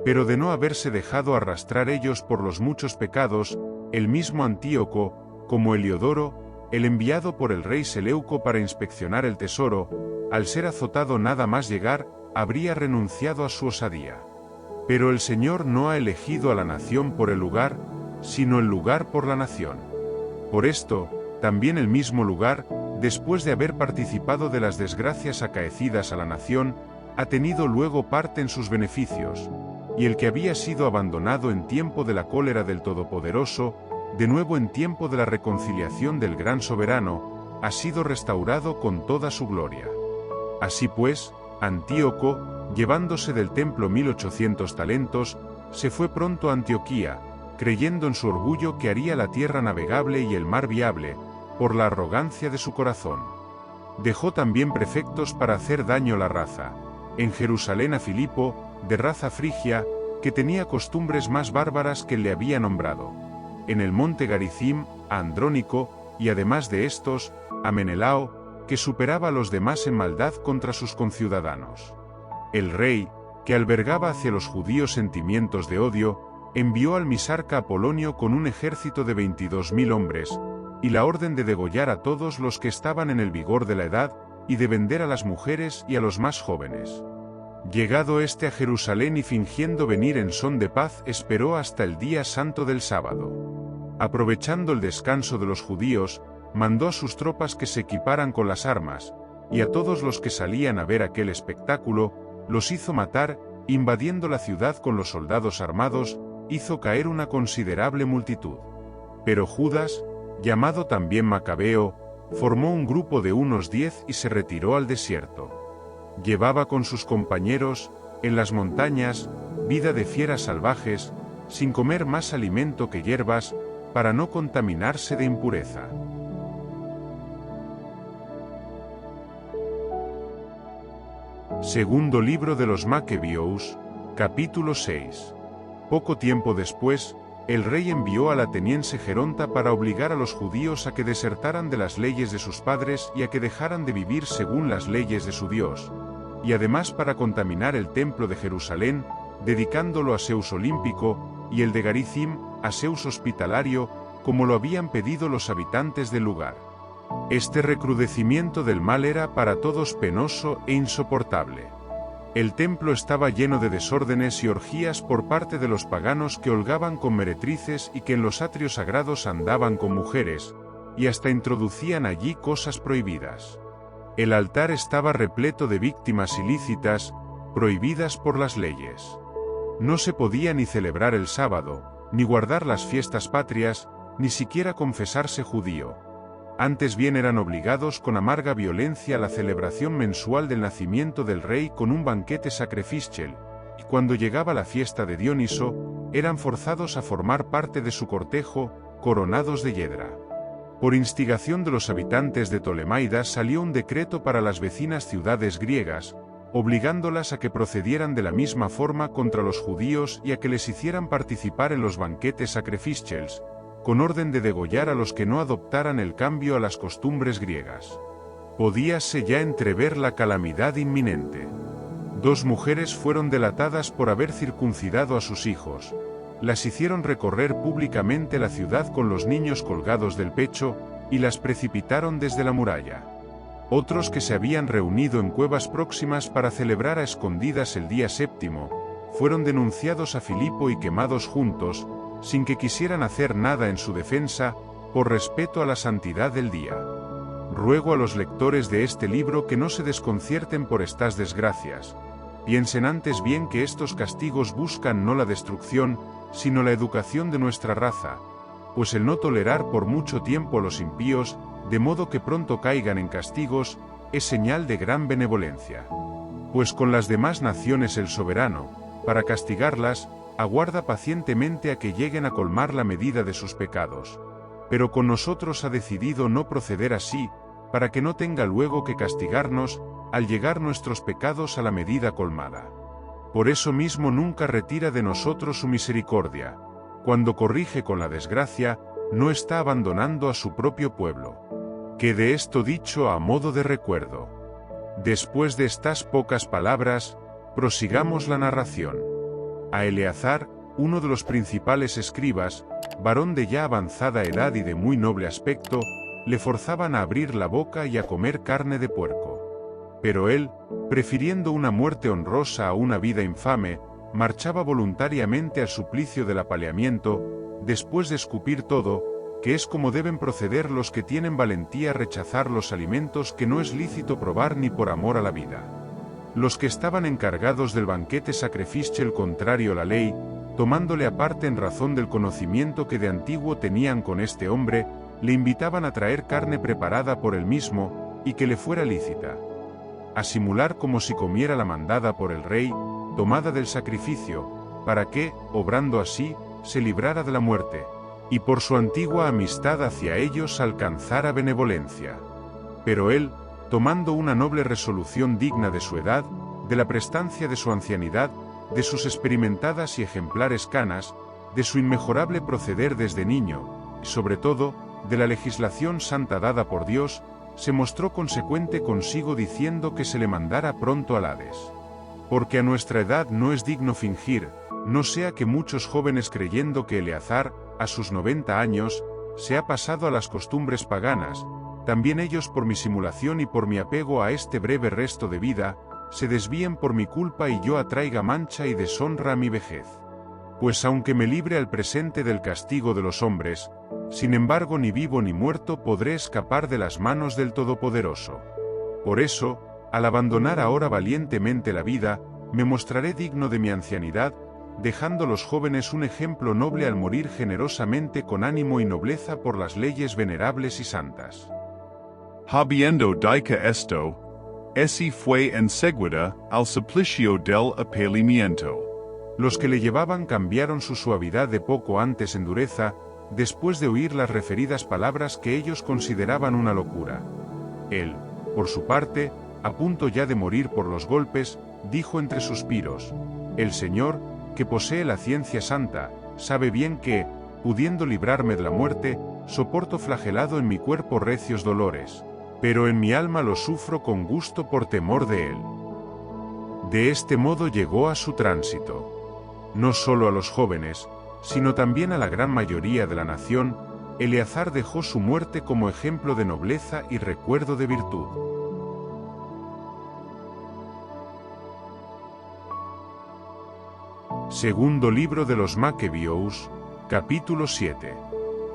Pero de no haberse dejado arrastrar ellos por los muchos pecados, el mismo Antíoco, como Heliodoro, el enviado por el rey Seleuco para inspeccionar el tesoro, al ser azotado nada más llegar, habría renunciado a su osadía. Pero el Señor no ha elegido a la nación por el lugar, sino el lugar por la nación. Por esto, también el mismo lugar, después de haber participado de las desgracias acaecidas a la nación, ha tenido luego parte en sus beneficios, y el que había sido abandonado en tiempo de la cólera del Todopoderoso, de nuevo en tiempo de la reconciliación del gran soberano, ha sido restaurado con toda su gloria. Así pues, Antíoco, llevándose del templo 1800 talentos, se fue pronto a Antioquía, creyendo en su orgullo que haría la tierra navegable y el mar viable, por la arrogancia de su corazón. Dejó también prefectos para hacer daño a la raza. En Jerusalén a Filipo, de raza frigia, que tenía costumbres más bárbaras que le había nombrado. En el monte Garizim, a Andrónico, y además de estos, a Menelao, que superaba a los demás en maldad contra sus conciudadanos. El rey, que albergaba hacia los judíos sentimientos de odio, envió al misarca Apolonio con un ejército de 22.000 hombres, y la orden de degollar a todos los que estaban en el vigor de la edad, y de vender a las mujeres y a los más jóvenes. Llegado éste a Jerusalén y fingiendo venir en son de paz, esperó hasta el día santo del sábado. Aprovechando el descanso de los judíos, mandó a sus tropas que se equiparan con las armas, y a todos los que salían a ver aquel espectáculo, los hizo matar, invadiendo la ciudad con los soldados armados, hizo caer una considerable multitud. Pero Judas, llamado también Macabeo, formó un grupo de unos 10 y se retiró al desierto. Llevaba con sus compañeros, en las montañas, vida de fieras salvajes, sin comer más alimento que hierbas, para no contaminarse de impureza. Segundo libro de los Macabeos, capítulo 6. Poco tiempo después, el rey envió al ateniense Geronta para obligar a los judíos a que desertaran de las leyes de sus padres y a que dejaran de vivir según las leyes de su Dios, y además para contaminar el templo de Jerusalén, dedicándolo a Zeus olímpico, y el de Garizim, a Zeus hospitalario, como lo habían pedido los habitantes del lugar. Este recrudecimiento del mal era para todos penoso e insoportable. El templo estaba lleno de desórdenes y orgías por parte de los paganos que holgaban con meretrices y que en los atrios sagrados andaban con mujeres, y hasta introducían allí cosas prohibidas. El altar estaba repleto de víctimas ilícitas, prohibidas por las leyes. No se podía ni celebrar el sábado, ni guardar las fiestas patrias, ni siquiera confesarse judío. Antes bien eran obligados con amarga violencia a la celebración mensual del nacimiento del rey con un banquete sacrificial, y cuando llegaba la fiesta de Dioniso, eran forzados a formar parte de su cortejo, coronados de hiedra. Por instigación de los habitantes de Ptolemaida salió un decreto para las vecinas ciudades griegas, obligándolas a que procedieran de la misma forma contra los judíos y a que les hicieran participar en los banquetes sacrificials, con orden de degollar a los que no adoptaran el cambio a las costumbres griegas. Podíase ya entrever la calamidad inminente. 2 mujeres fueron delatadas por haber circuncidado a sus hijos. Las hicieron recorrer públicamente la ciudad con los niños colgados del pecho, y las precipitaron desde la muralla. Otros que se habían reunido en cuevas próximas para celebrar a escondidas el día séptimo, fueron denunciados a Filipo y quemados juntos, sin que quisieran hacer nada en su defensa, por respeto a la santidad del día. Ruego a los lectores de este libro que no se desconcierten por estas desgracias. Piensen antes bien que estos castigos buscan no la destrucción, sino la educación de nuestra raza, pues el no tolerar por mucho tiempo a los impíos, de modo que pronto caigan en castigos, es señal de gran benevolencia. Pues con las demás naciones el soberano, para castigarlas, aguarda pacientemente a que lleguen a colmar la medida de sus pecados. Pero con nosotros ha decidido no proceder así, para que no tenga luego que castigarnos, al llegar nuestros pecados a la medida colmada. Por eso mismo nunca retira de nosotros su misericordia. Cuando corrige con la desgracia, no está abandonando a su propio pueblo. Quede esto dicho a modo de recuerdo. Después de estas pocas palabras, prosigamos la narración. A Eleazar, uno de los principales escribas, varón de ya avanzada edad y de muy noble aspecto, le forzaban a abrir la boca y a comer carne de puerco. Pero él, prefiriendo una muerte honrosa a una vida infame, marchaba voluntariamente al suplicio del apaleamiento, después de escupir todo, que es como deben proceder los que tienen valentía a rechazar los alimentos que no es lícito probar ni por amor a la vida. Los que estaban encargados del banquete sacrificial contrario a la ley, tomándole aparte en razón del conocimiento que de antiguo tenían con este hombre, le invitaban a traer carne preparada por él mismo, y que le fuera lícita. A simular como si comiera la mandada por el rey, tomada del sacrificio, para que, obrando así, se librara de la muerte, y por su antigua amistad hacia ellos alcanzara benevolencia. Pero él, tomando una noble resolución digna de su edad, de la prestancia de su ancianidad, de sus experimentadas y ejemplares canas, de su inmejorable proceder desde niño, y sobre todo, de la legislación santa dada por Dios, se mostró consecuente consigo diciendo que se le mandara pronto al Hades. Porque a nuestra edad no es digno fingir, no sea que muchos jóvenes creyendo que Eleazar, a sus 90 años, se ha pasado a las costumbres paganas, también ellos por mi simulación y por mi apego a este breve resto de vida, se desvíen por mi culpa y yo atraiga mancha y deshonra a mi vejez. Pues aunque me libre al presente del castigo de los hombres, sin embargo ni vivo ni muerto podré escapar de las manos del Todopoderoso. Por eso, al abandonar ahora valientemente la vida, me mostraré digno de mi ancianidad, dejando a los jóvenes un ejemplo noble al morir generosamente con ánimo y nobleza por las leyes venerables y santas. Habiendo dicho esto, esi fue enseguida al suplicio del apelimiento. Los que le llevaban cambiaron su suavidad de poco antes en dureza, después de oír las referidas palabras que ellos consideraban una locura. Él, por su parte, a punto ya de morir por los golpes, dijo entre suspiros: el Señor, que posee la ciencia santa, sabe bien que, pudiendo librarme de la muerte, soporto flagelado en mi cuerpo recios dolores, pero en mi alma lo sufro con gusto por temor de él. De este modo llegó a su tránsito. No solo a los jóvenes, sino también a la gran mayoría de la nación, Eleazar dejó su muerte como ejemplo de nobleza y recuerdo de virtud. Segundo libro de los Macabeos, capítulo 7.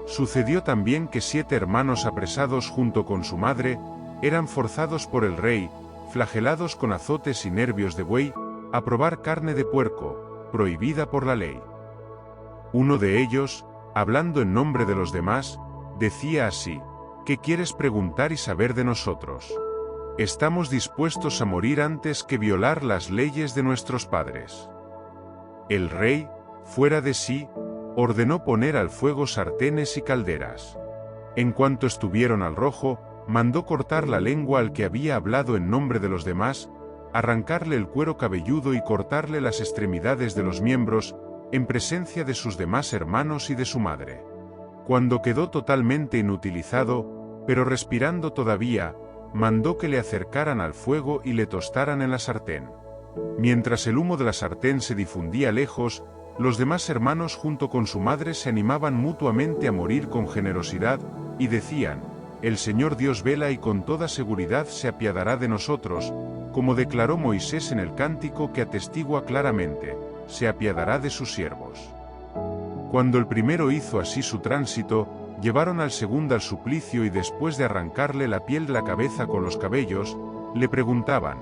Sucedió también que 7 hermanos apresados junto con su madre, eran forzados por el rey, flagelados con azotes y nervios de buey, a probar carne de puerco, prohibida por la ley. Uno de ellos, hablando en nombre de los demás, decía así: ¿qué quieres preguntar y saber de nosotros? Estamos dispuestos a morir antes que violar las leyes de nuestros padres. El rey, fuera de sí, ordenó poner al fuego sartenes y calderas. En cuanto estuvieron al rojo, mandó cortar la lengua al que había hablado en nombre de los demás, arrancarle el cuero cabelludo y cortarle las extremidades de los miembros, en presencia de sus demás hermanos y de su madre. Cuando quedó totalmente inutilizado, pero respirando todavía, mandó que le acercaran al fuego y le tostaran en la sartén. Mientras el humo de la sartén se difundía lejos, los demás hermanos junto con su madre se animaban mutuamente a morir con generosidad, y decían: el Señor Dios vela y con toda seguridad se apiadará de nosotros, como declaró Moisés en el cántico que atestigua claramente: se apiadará de sus siervos. Cuando el primero hizo así su tránsito, llevaron al segundo al suplicio y después de arrancarle la piel de la cabeza con los cabellos, le preguntaban: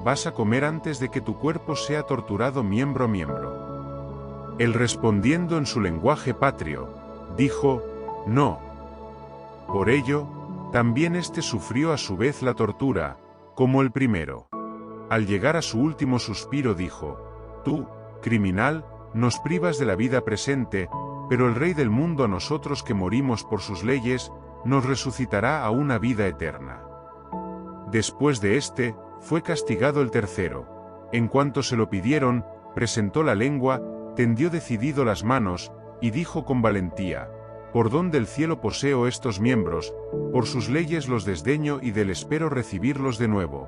¿vas a comer antes de que tu cuerpo sea torturado miembro a miembro? Él respondiendo en su lenguaje patrio, dijo: no. Por ello, también éste sufrió a su vez la tortura, como el primero. Al llegar a su último suspiro dijo: Tú, criminal, nos privas de la vida presente, pero el Rey del mundo a nosotros que morimos por sus leyes, nos resucitará a una vida eterna. Después de este, fue castigado el tercero. En cuanto se lo pidieron, presentó la lengua, tendió decidido las manos, y dijo con valentía: Por don del cielo poseo estos miembros, por sus leyes los desdeño y del espero recibirlos de nuevo.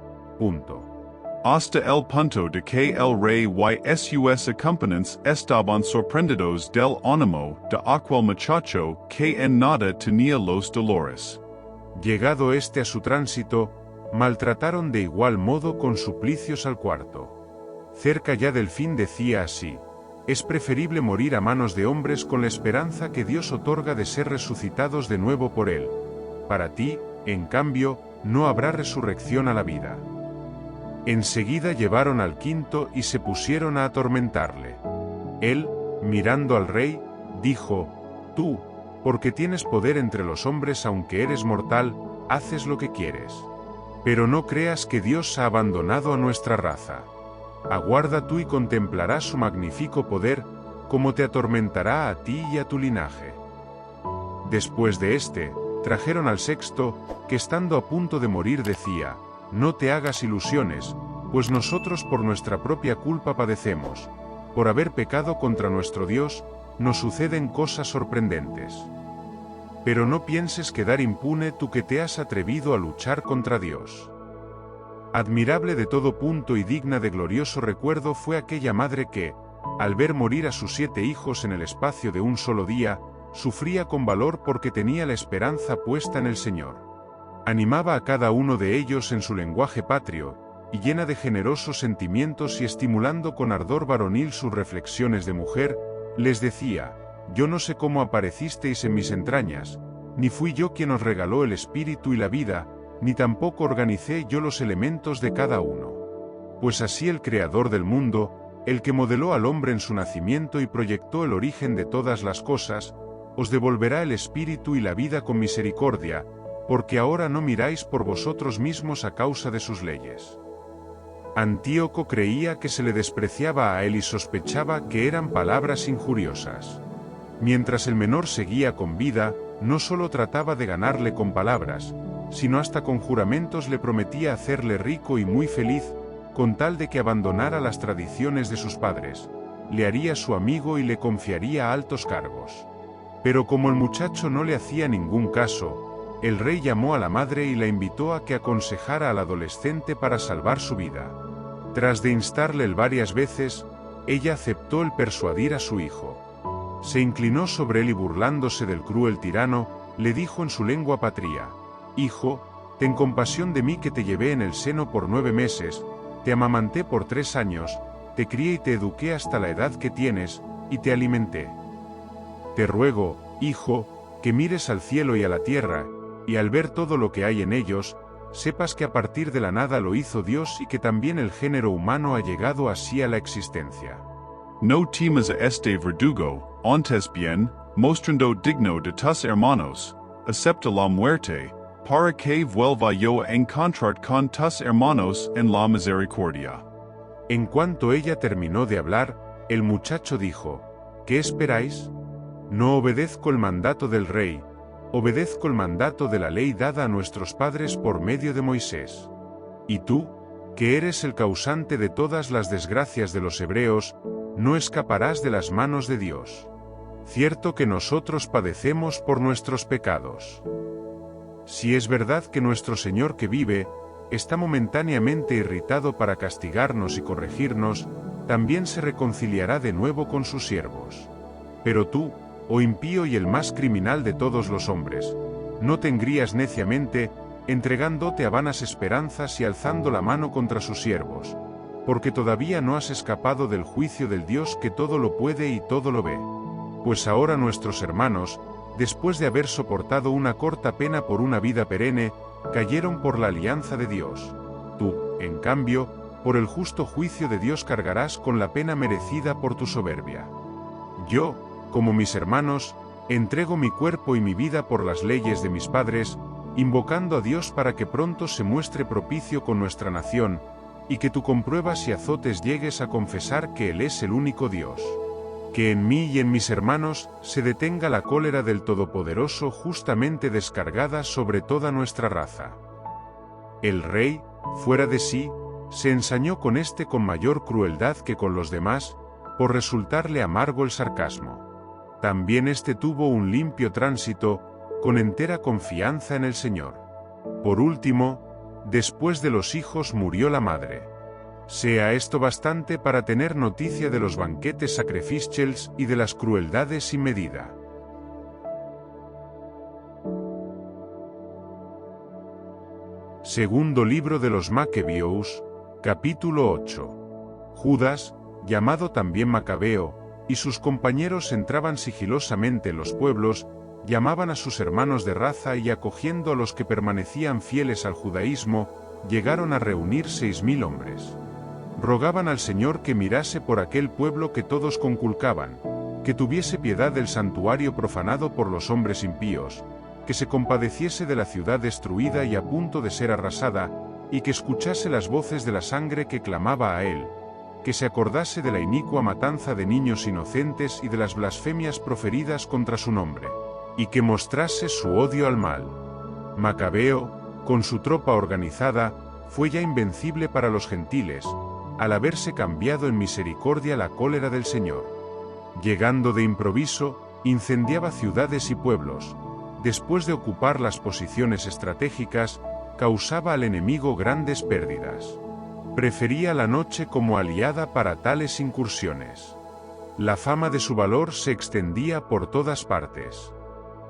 Hasta el punto de que el rey y sus acompañantes estaban sorprendidos del ánimo de aquel muchacho que en nada tenía los dolores. Llegado este a su tránsito, maltrataron de igual modo con suplicios al cuarto. Cerca ya del fin decía así: Es preferible morir a manos de hombres con la esperanza que Dios otorga de ser resucitados de nuevo por él. Para ti, en cambio, no habrá resurrección a la vida. Enseguida llevaron al quinto y se pusieron a atormentarle. Él, mirando al rey, dijo: Tú, porque tienes poder entre los hombres aunque eres mortal, haces lo que quieres. Pero no creas que Dios ha abandonado a nuestra raza. Aguarda tú y contemplarás su magnífico poder, como te atormentará a ti y a tu linaje. Después de este, trajeron al sexto, que estando a punto de morir decía: No te hagas ilusiones, pues nosotros por nuestra propia culpa padecemos. Por haber pecado contra nuestro Dios, nos suceden cosas sorprendentes. Pero no pienses quedar impune tú que te has atrevido a luchar contra Dios. Admirable de todo punto y digna de glorioso recuerdo fue aquella madre que, al ver morir a sus 7 hijos en el espacio de un solo día, sufría con valor porque tenía la esperanza puesta en el Señor. Animaba a cada uno de ellos en su lenguaje patrio, y llena de generosos sentimientos y estimulando con ardor varonil sus reflexiones de mujer, les decía: Yo no sé cómo aparecisteis en mis entrañas, ni fui yo quien os regaló el espíritu y la vida, ni tampoco organicé yo los elementos de cada uno. Pues así el Creador del mundo, el que modeló al hombre en su nacimiento y proyectó el origen de todas las cosas, os devolverá el espíritu y la vida con misericordia, porque ahora no miráis por vosotros mismos a causa de sus leyes. Antíoco creía que se le despreciaba a él y sospechaba que eran palabras injuriosas. Mientras el menor seguía con vida, no solo trataba de ganarle con palabras, sino hasta con juramentos le prometía hacerle rico y muy feliz, con tal de que abandonara las tradiciones de sus padres, le haría su amigo y le confiaría altos cargos. Pero como el muchacho no le hacía ningún caso, el rey llamó a la madre y la invitó a que aconsejara al adolescente para salvar su vida. Tras de instarle él varias veces, ella aceptó el persuadir a su hijo. Se inclinó sobre él y burlándose del cruel tirano, le dijo en su lengua patria: Hijo, ten compasión de mí que te llevé en el seno por 9 meses, te amamanté por 3 años, te crié y te eduqué hasta la edad que tienes, y te alimenté. Te ruego, hijo, que mires al cielo y a la tierra, y al ver todo lo que hay en ellos, sepas que a partir de la nada lo hizo Dios y que también el género humano ha llegado así a la existencia. No temas a este verdugo, antes bien, mostrando digno de tus hermanos, acepta la muerte, para que vuelva yo a encontrar con tus hermanos en la misericordia. En cuanto ella terminó de hablar, el muchacho dijo: ¿Qué esperáis? No obedezco el mandato del rey, obedezco el mandato de la ley dada a nuestros padres por medio de Moisés. Y tú, que eres el causante de todas las desgracias de los hebreos, no escaparás de las manos de Dios. Cierto que nosotros padecemos por nuestros pecados. Si es verdad que nuestro Señor que vive, está momentáneamente irritado para castigarnos y corregirnos, también se reconciliará de nuevo con sus siervos. Pero tú, oh impío y el más criminal de todos los hombres, no te engrías neciamente, entregándote a vanas esperanzas y alzando la mano contra sus siervos, porque todavía no has escapado del juicio del Dios que todo lo puede y todo lo ve. Pues ahora nuestros hermanos, después de haber soportado una corta pena por una vida perenne, cayeron por la alianza de Dios. Tú, en cambio, por el justo juicio de Dios cargarás con la pena merecida por tu soberbia. Yo, como mis hermanos, entrego mi cuerpo y mi vida por las leyes de mis padres, invocando a Dios para que pronto se muestre propicio con nuestra nación, y que tú con pruebas y azotes llegues a confesar que Él es el único Dios. Que en mí y en mis hermanos se detenga la cólera del Todopoderoso justamente descargada sobre toda nuestra raza. El rey, fuera de sí, se ensañó con éste con mayor crueldad que con los demás, por resultarle amargo el sarcasmo. También éste tuvo un limpio tránsito, con entera confianza en el Señor. Por último, después de los hijos murió la madre. Sea esto bastante para tener noticia de los banquetes sacrificiales y de las crueldades sin medida. Segundo libro de los Macabeos, capítulo 8. Judas, llamado también Macabeo, y sus compañeros entraban sigilosamente en los pueblos, llamaban a sus hermanos de raza y acogiendo a los que permanecían fieles al judaísmo, llegaron a reunir 6.000 hombres. Rogaban al Señor que mirase por aquel pueblo que todos conculcaban, que tuviese piedad del santuario profanado por los hombres impíos, que se compadeciese de la ciudad destruida y a punto de ser arrasada, y que escuchase las voces de la sangre que clamaba a él, que se acordase de la inicua matanza de niños inocentes y de las blasfemias proferidas contra su nombre, y que mostrase su odio al mal. Macabeo, con su tropa organizada, fue ya invencible para los gentiles, al haberse cambiado en misericordia la cólera del Señor. Llegando de improviso, incendiaba ciudades y pueblos. Después de ocupar las posiciones estratégicas, causaba al enemigo grandes pérdidas. Prefería la noche como aliada para tales incursiones. La fama de su valor se extendía por todas partes.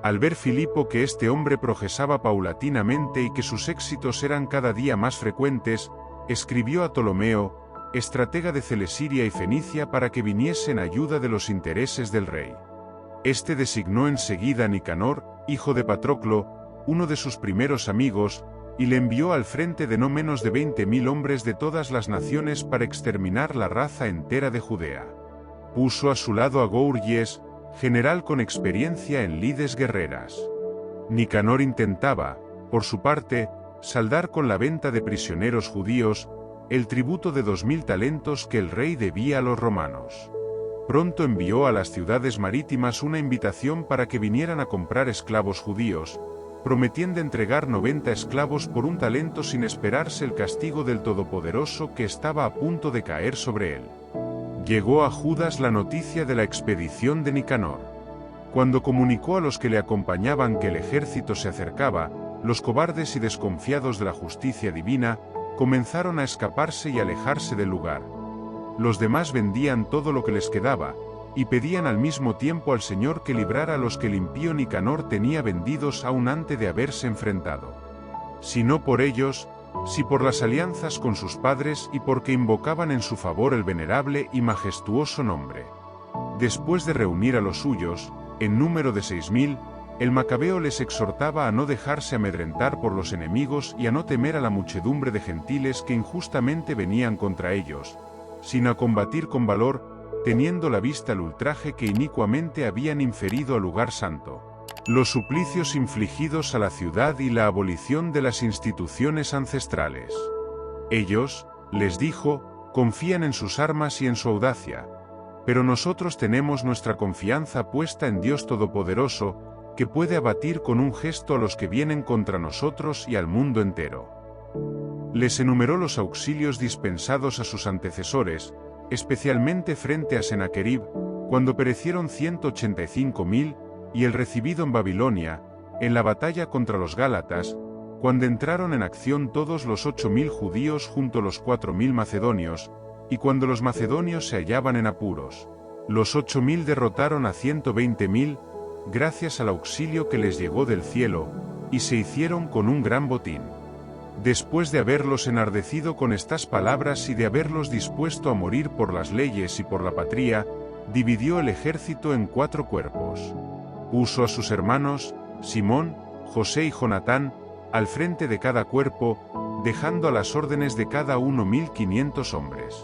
Al ver Filipo que este hombre progresaba paulatinamente y que sus éxitos eran cada día más frecuentes, escribió a Ptolomeo, estratega de Celesiria y Fenicia, para que viniese en ayuda de los intereses del rey. Este designó enseguida a Nicanor, hijo de Patroclo, uno de sus primeros amigos, y le envió al frente de no menos de 20.000 hombres de todas las naciones para exterminar la raza entera de Judea. Puso a su lado a Gourgies, general con experiencia en lides guerreras. Nicanor intentaba, por su parte, saldar con la venta de prisioneros judíos el tributo de 2.000 talentos que el rey debía a los romanos. Pronto envió a las ciudades marítimas una invitación para que vinieran a comprar esclavos judíos, prometiendo entregar 90 esclavos por un talento sin esperarse el castigo del Todopoderoso que estaba a punto de caer sobre él. Llegó a Judas la noticia de la expedición de Nicanor. Cuando comunicó a los que le acompañaban que el ejército se acercaba, los cobardes y desconfiados de la justicia divina, comenzaron a escaparse y alejarse del lugar. Los demás vendían todo lo que les quedaba, y pedían al mismo tiempo al Señor que librara a los que el impío Nicanor tenía vendidos aún antes de haberse enfrentado. Si no por ellos, si por las alianzas con sus padres y porque invocaban en su favor el venerable y majestuoso nombre. Después de reunir a los suyos, en número de 6.000, el Macabeo les exhortaba a no dejarse amedrentar por los enemigos y a no temer a la muchedumbre de gentiles que injustamente venían contra ellos, sino a combatir con valor, teniendo la vista al ultraje que inicuamente habían inferido al lugar santo, los suplicios infligidos a la ciudad y la abolición de las instituciones ancestrales. Ellos, les dijo, confían en sus armas y en su audacia, pero nosotros tenemos nuestra confianza puesta en Dios Todopoderoso, que puede abatir con un gesto a los que vienen contra nosotros y al mundo entero. Les enumeró los auxilios dispensados a sus antecesores, especialmente frente a Sennacherib, cuando perecieron 185.000, y el recibido en Babilonia, en la batalla contra los Gálatas, cuando entraron en acción todos los 8.000 judíos junto a los 4.000 macedonios, y cuando los macedonios se hallaban en apuros. Los 8.000 derrotaron a 120.000, gracias al auxilio que les llegó del cielo, y se hicieron con un gran botín. Después de haberlos enardecido con estas palabras y de haberlos dispuesto a morir por las leyes y por la patria, dividió el ejército en 4 cuerpos. Puso a sus hermanos, Simón, José y Jonatán, al frente de cada cuerpo, dejando a las órdenes de cada uno 1.500 hombres.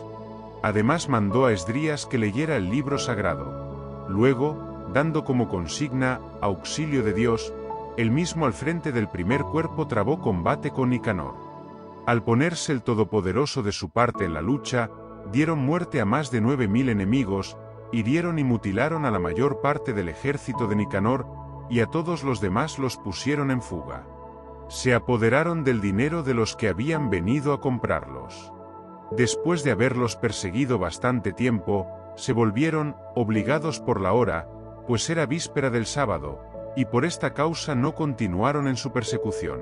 Además mandó a Esdrías que leyera el libro sagrado. Luego, dando como consigna, auxilio de Dios, él mismo al frente del primer cuerpo trabó combate con Nicanor. Al ponerse el Todopoderoso de su parte en la lucha, dieron muerte a más de 9.000 enemigos, hirieron y mutilaron a la mayor parte del ejército de Nicanor, y a todos los demás los pusieron en fuga. Se apoderaron del dinero de los que habían venido a comprarlos. Después de haberlos perseguido bastante tiempo, se volvieron, obligados por la hora, pues era víspera del sábado, y por esta causa no continuaron en su persecución.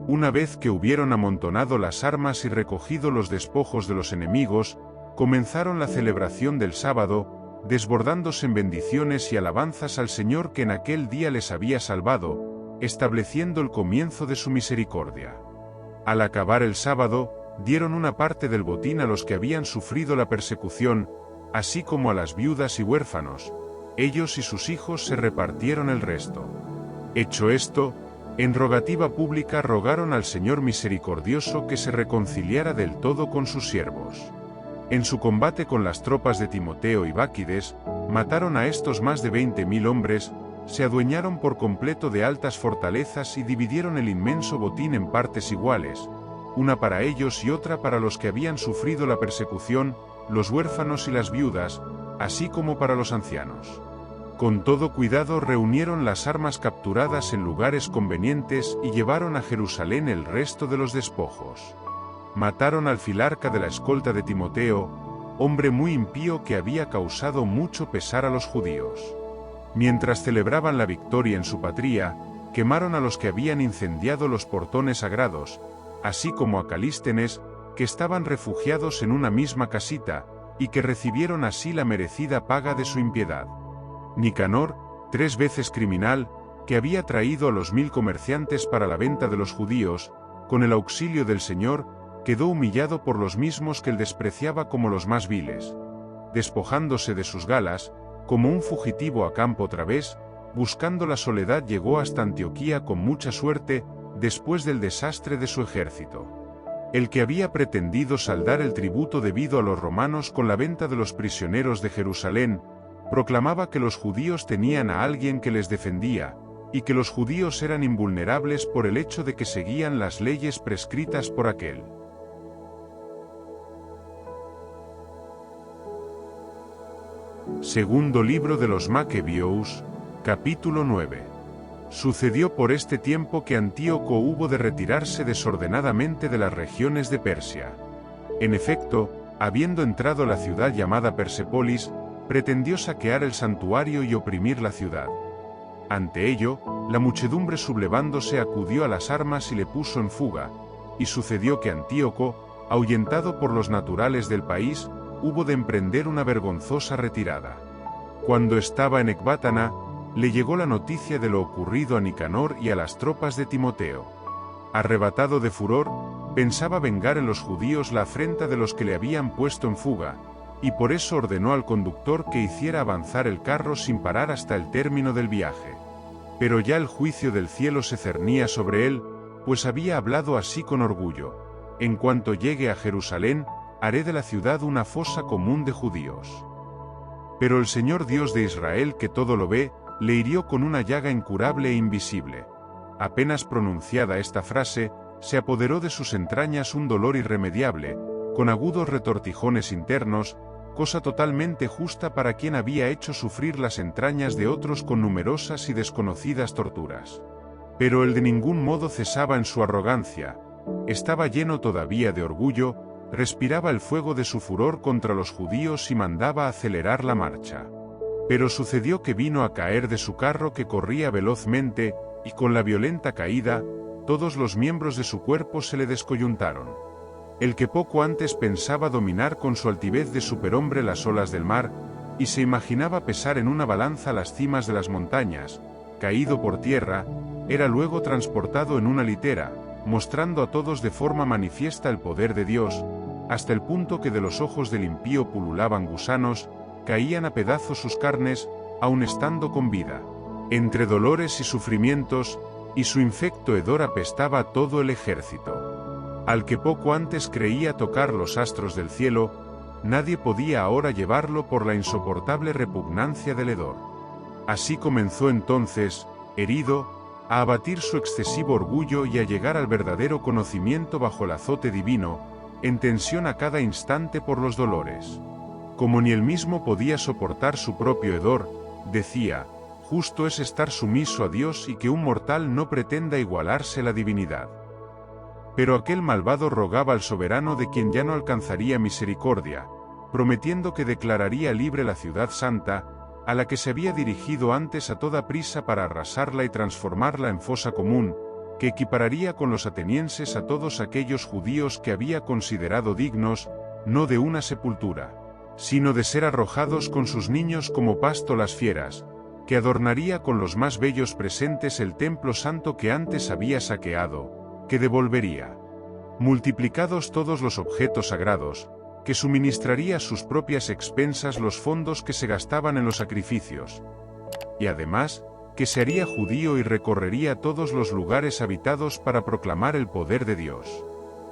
Una vez que hubieron amontonado las armas y recogido los despojos de los enemigos, comenzaron la celebración del sábado, desbordándose en bendiciones y alabanzas al Señor que en aquel día les había salvado, estableciendo el comienzo de su misericordia. Al acabar el sábado, dieron una parte del botín a los que habían sufrido la persecución, así como a las viudas y huérfanos. Ellos y sus hijos se repartieron el resto. Hecho esto, en rogativa pública rogaron al Señor misericordioso que se reconciliara del todo con sus siervos. En su combate con las tropas de Timoteo y Báquides, mataron a estos más de 20.000 hombres, se adueñaron por completo de altas fortalezas y dividieron el inmenso botín en partes iguales, una para ellos y otra para los que habían sufrido la persecución, los huérfanos y las viudas, así como para los ancianos. Con todo cuidado reunieron las armas capturadas en lugares convenientes y llevaron a Jerusalén el resto de los despojos. Mataron al filarca de la escolta de Timoteo, hombre muy impío que había causado mucho pesar a los judíos. Mientras celebraban la victoria en su patria, quemaron a los que habían incendiado los portones sagrados, así como a Calístenes, que estaban refugiados en una misma casita, y que recibieron así la merecida paga de su impiedad. Nicanor, 3 veces criminal, que había traído a los 1000 comerciantes para la venta de los judíos, con el auxilio del Señor, quedó humillado por los mismos que él despreciaba como los más viles. Despojándose de sus galas, como un fugitivo a campo traviés, buscando la soledad llegó hasta Antioquía con mucha suerte, después del desastre de su ejército. El que había pretendido saldar el tributo debido a los romanos con la venta de los prisioneros de Jerusalén, proclamaba que los judíos tenían a alguien que les defendía, y que los judíos eran invulnerables por el hecho de que seguían las leyes prescritas por aquel. Segundo libro de los Macabeos, capítulo 9. Sucedió por este tiempo que Antíoco hubo de retirarse desordenadamente de las regiones de Persia. En efecto, habiendo entrado a la ciudad llamada Persépolis, pretendió saquear el santuario y oprimir la ciudad. Ante ello, la muchedumbre sublevándose acudió a las armas y le puso en fuga, y sucedió que Antíoco, ahuyentado por los naturales del país, hubo de emprender una vergonzosa retirada. Cuando estaba en Ecbátana, le llegó la noticia de lo ocurrido a Nicanor y a las tropas de Timoteo. Arrebatado de furor, pensaba vengar en los judíos la afrenta de los que le habían puesto en fuga, y por eso ordenó al conductor que hiciera avanzar el carro sin parar hasta el término del viaje. Pero ya el juicio del cielo se cernía sobre él, pues había hablado así con orgullo: en cuanto llegue a Jerusalén, haré de la ciudad una fosa común de judíos. Pero el Señor Dios de Israel, que todo lo ve, le hirió con una llaga incurable e invisible. Apenas pronunciada esta frase, se apoderó de sus entrañas un dolor irremediable, con agudos retortijones internos, cosa totalmente justa para quien había hecho sufrir las entrañas de otros con numerosas y desconocidas torturas. Pero él de ningún modo cesaba en su arrogancia, estaba lleno todavía de orgullo, respiraba el fuego de su furor contra los judíos y mandaba acelerar la marcha. Pero sucedió que vino a caer de su carro que corría velozmente, y con la violenta caída, todos los miembros de su cuerpo se le descoyuntaron. El que poco antes pensaba dominar con su altivez de superhombre las olas del mar, y se imaginaba pesar en una balanza las cimas de las montañas, caído por tierra, era luego transportado en una litera, mostrando a todos de forma manifiesta el poder de Dios, hasta el punto que de los ojos del impío pululaban gusanos, caían a pedazos sus carnes, aun estando con vida. Entre dolores y sufrimientos, y su infecto hedor apestaba a todo el ejército. Al que poco antes creía tocar los astros del cielo, nadie podía ahora llevarlo por la insoportable repugnancia del hedor. Así comenzó entonces, herido, a abatir su excesivo orgullo y a llegar al verdadero conocimiento bajo el azote divino, en tensión a cada instante por los dolores. Como ni él mismo podía soportar su propio hedor, decía, justo es estar sumiso a Dios y que un mortal no pretenda igualarse a la divinidad. Pero aquel malvado rogaba al soberano de quien ya no alcanzaría misericordia, prometiendo que declararía libre la ciudad santa, a la que se había dirigido antes a toda prisa para arrasarla y transformarla en fosa común, que equipararía con los atenienses a todos aquellos judíos que había considerado dignos, no de una sepultura, sino de ser arrojados con sus niños como pasto las fieras, que adornaría con los más bellos presentes el templo santo que antes había saqueado, que devolvería, multiplicados todos los objetos sagrados, que suministraría a sus propias expensas los fondos que se gastaban en los sacrificios, y además, que se haría judío y recorrería todos los lugares habitados para proclamar el poder de Dios.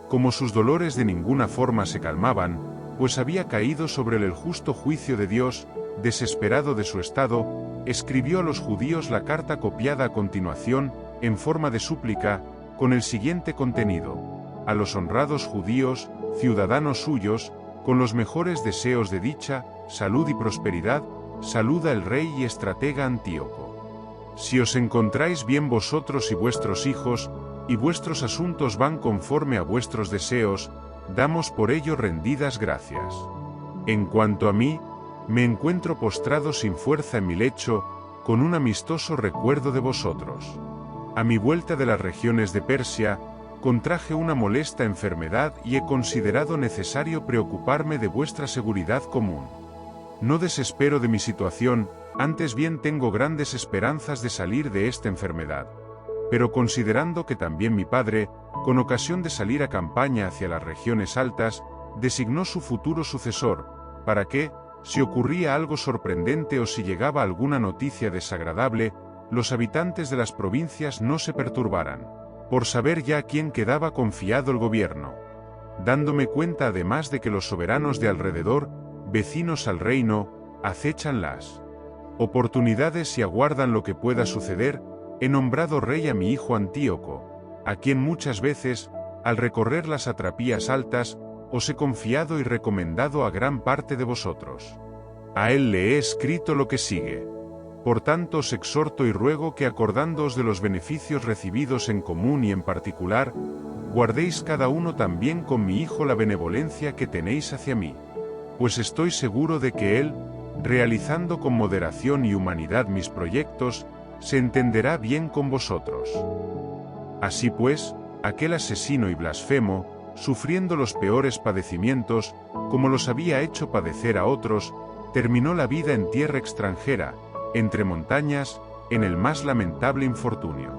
Como sus dolores de ninguna forma se calmaban, pues había caído sobre él el justo juicio de Dios, desesperado de su estado, escribió a los judíos la carta copiada a continuación, en forma de súplica, con el siguiente contenido: a los honrados judíos, ciudadanos suyos, con los mejores deseos de dicha, salud y prosperidad, saluda el rey y estratega Antíoco. Si os encontráis bien vosotros y vuestros hijos, y vuestros asuntos van conforme a vuestros deseos, damos por ello rendidas gracias. En cuanto a mí, me encuentro postrado sin fuerza en mi lecho, con un amistoso recuerdo de vosotros. A mi vuelta de las regiones de Persia, contraje una molesta enfermedad y he considerado necesario preocuparme de vuestra seguridad común. No desespero de mi situación, antes bien tengo grandes esperanzas de salir de esta enfermedad. Pero considerando que también mi padre, con ocasión de salir a campaña hacia las regiones altas, designó su futuro sucesor, para que, si ocurría algo sorprendente o si llegaba alguna noticia desagradable, los habitantes de las provincias no se perturbaran, por saber ya a quién quedaba confiado el gobierno. Dándome cuenta además de que los soberanos de alrededor, vecinos al reino, acechan las oportunidades y aguardan lo que pueda suceder, he nombrado rey a mi hijo Antíoco, a quien muchas veces, al recorrer las satrapías altas, os he confiado y recomendado a gran parte de vosotros. A él le he escrito lo que sigue. Por tanto os exhorto y ruego que, acordándoos de los beneficios recibidos en común y en particular, guardéis cada uno también con mi hijo la benevolencia que tenéis hacia mí. Pues estoy seguro de que él, realizando con moderación y humanidad mis proyectos, se entenderá bien con vosotros. Así pues, aquel asesino y blasfemo, sufriendo los peores padecimientos, como los había hecho padecer a otros, terminó la vida en tierra extranjera, entre montañas, en el más lamentable infortunio.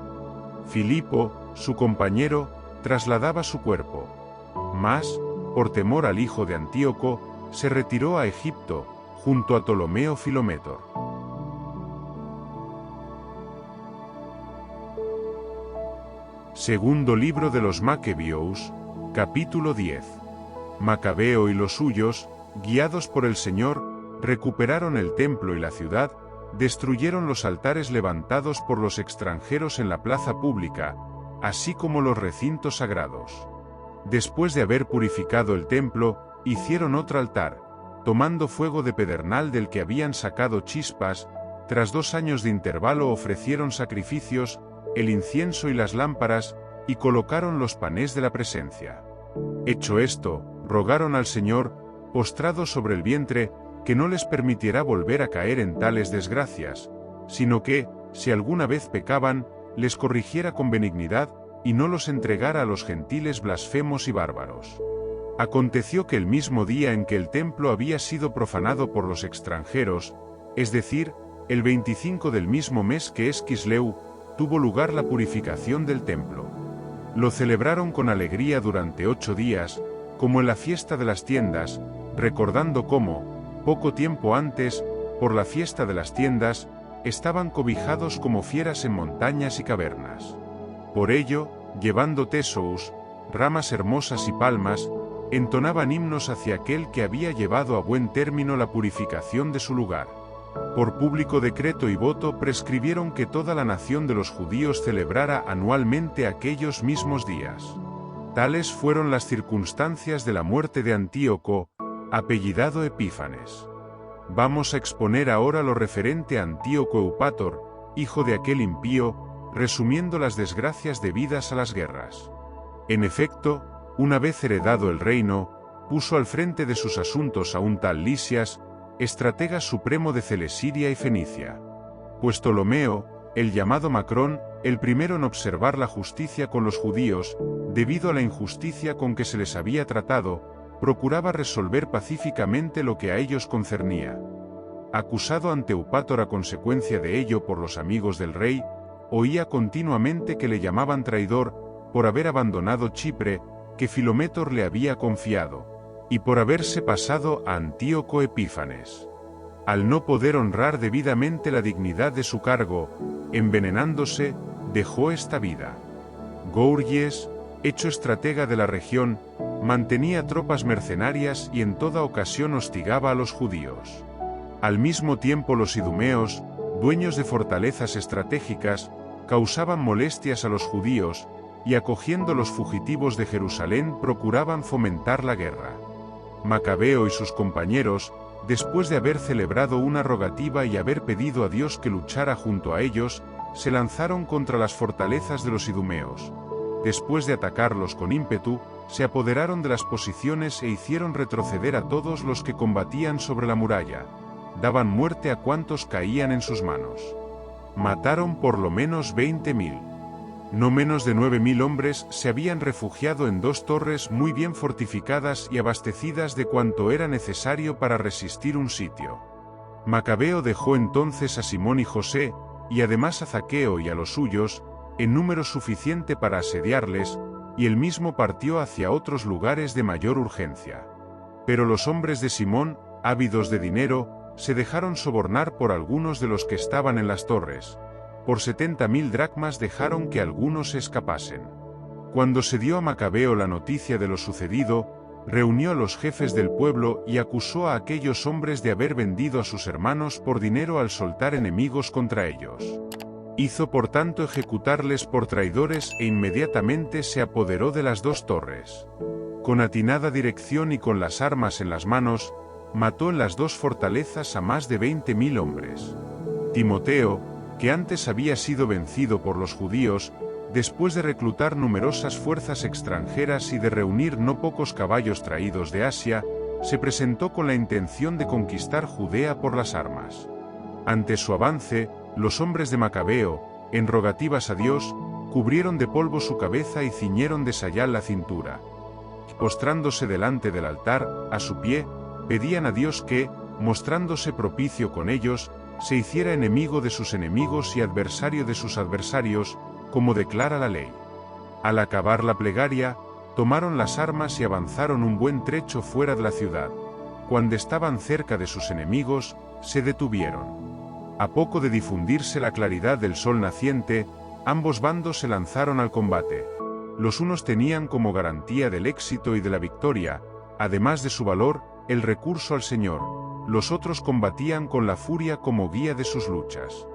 Filipo, su compañero, trasladaba su cuerpo. Mas, por temor al hijo de Antíoco, se retiró a Egipto, junto a Ptolomeo Filometor. Segundo libro de los Macabeos, capítulo 10. Macabeo y los suyos, guiados por el Señor, recuperaron el templo y la ciudad, destruyeron los altares levantados por los extranjeros en la plaza pública, así como los recintos sagrados. Después de haber purificado el templo, hicieron otro altar, tomando fuego de pedernal del que habían sacado chispas, tras 2 años de intervalo ofrecieron sacrificios, el incienso y las lámparas, y colocaron los panes de la presencia. Hecho esto, rogaron al Señor, postrados sobre el vientre, que no les permitiera volver a caer en tales desgracias, sino que, si alguna vez pecaban, les corrigiera con benignidad, y no los entregara a los gentiles blasfemos y bárbaros. Aconteció que el mismo día en que el templo había sido profanado por los extranjeros, es decir, el 25 del mismo mes que es Quisleu, tuvo lugar la purificación del templo. Lo celebraron con alegría durante 8 días, como en la fiesta de las tiendas, recordando cómo, poco tiempo antes, por la fiesta de las tiendas, estaban cobijados como fieras en montañas y cavernas. Por ello, llevando tesous, ramas hermosas y palmas, entonaban himnos hacia aquel que había llevado a buen término la purificación de su lugar. Por público decreto y voto prescribieron que toda la nación de los judíos celebrara anualmente aquellos mismos días. Tales fueron las circunstancias de la muerte de Antíoco, apellidado Epífanes. Vamos a exponer ahora lo referente a Antíoco Eupator, hijo de aquel impío, resumiendo las desgracias debidas a las guerras. En efecto, una vez heredado el reino, puso al frente de sus asuntos a un tal Lisias, estratega supremo de Celesiria y Fenicia. Pues Ptolomeo, el llamado Macrón, el primero en observar la justicia con los judíos, debido a la injusticia con que se les había tratado, procuraba resolver pacíficamente lo que a ellos concernía. Acusado ante Eupator a consecuencia de ello por los amigos del rey, oía continuamente que le llamaban traidor, por haber abandonado Chipre, que Filométor le había confiado, y por haberse pasado a Antíoco Epífanes. Al no poder honrar debidamente la dignidad de su cargo, envenenándose, dejó esta vida. Gourgies, hecho estratega de la región, mantenía tropas mercenarias y en toda ocasión hostigaba a los judíos. Al mismo tiempo los idumeos, dueños de fortalezas estratégicas, causaban molestias a los judíos, y acogiendo los fugitivos de Jerusalén procuraban fomentar la guerra. Macabeo y sus compañeros, después de haber celebrado una rogativa y haber pedido a Dios que luchara junto a ellos, se lanzaron contra las fortalezas de los idumeos. Después de atacarlos con ímpetu, se apoderaron de las posiciones e hicieron retroceder a todos los que combatían sobre la muralla. Daban muerte a cuantos caían en sus manos. Mataron por lo menos 20.000. No menos de 9.000 hombres se habían refugiado en 2 torres muy bien fortificadas y abastecidas de cuanto era necesario para resistir un sitio. Macabeo dejó entonces a Simón y José, y además a Zaqueo y a los suyos, en número suficiente para asediarles, y él mismo partió hacia otros lugares de mayor urgencia. Pero los hombres de Simón, ávidos de dinero, se dejaron sobornar por algunos de los que estaban en las torres. Por 70.000 dracmas dejaron que algunos escapasen. Cuando se dio a Macabeo la noticia de lo sucedido, reunió a los jefes del pueblo y acusó a aquellos hombres de haber vendido a sus hermanos por dinero al soltar enemigos contra ellos. Hizo por tanto ejecutarles por traidores e inmediatamente se apoderó de las 2 torres. Con atinada dirección y con las armas en las manos, mató en las 2 fortalezas a más de 20.000 hombres. Timoteo, que antes había sido vencido por los judíos, después de reclutar numerosas fuerzas extranjeras y de reunir no pocos caballos traídos de Asia, se presentó con la intención de conquistar Judea por las armas. Ante su avance, los hombres de Macabeo, en rogativas a Dios, cubrieron de polvo su cabeza y ciñeron de sayal la cintura. Postrándose delante del altar, a su pie, pedían a Dios que, mostrándose propicio con ellos, se hiciera enemigo de sus enemigos y adversario de sus adversarios, como declara la ley. Al acabar la plegaria, tomaron las armas y avanzaron un buen trecho fuera de la ciudad. Cuando estaban cerca de sus enemigos, se detuvieron. A poco de difundirse la claridad del sol naciente, ambos bandos se lanzaron al combate. Los unos tenían como garantía del éxito y de la victoria, además de su valor, el recurso al Señor. Los otros combatían con la furia como guía de sus luchas.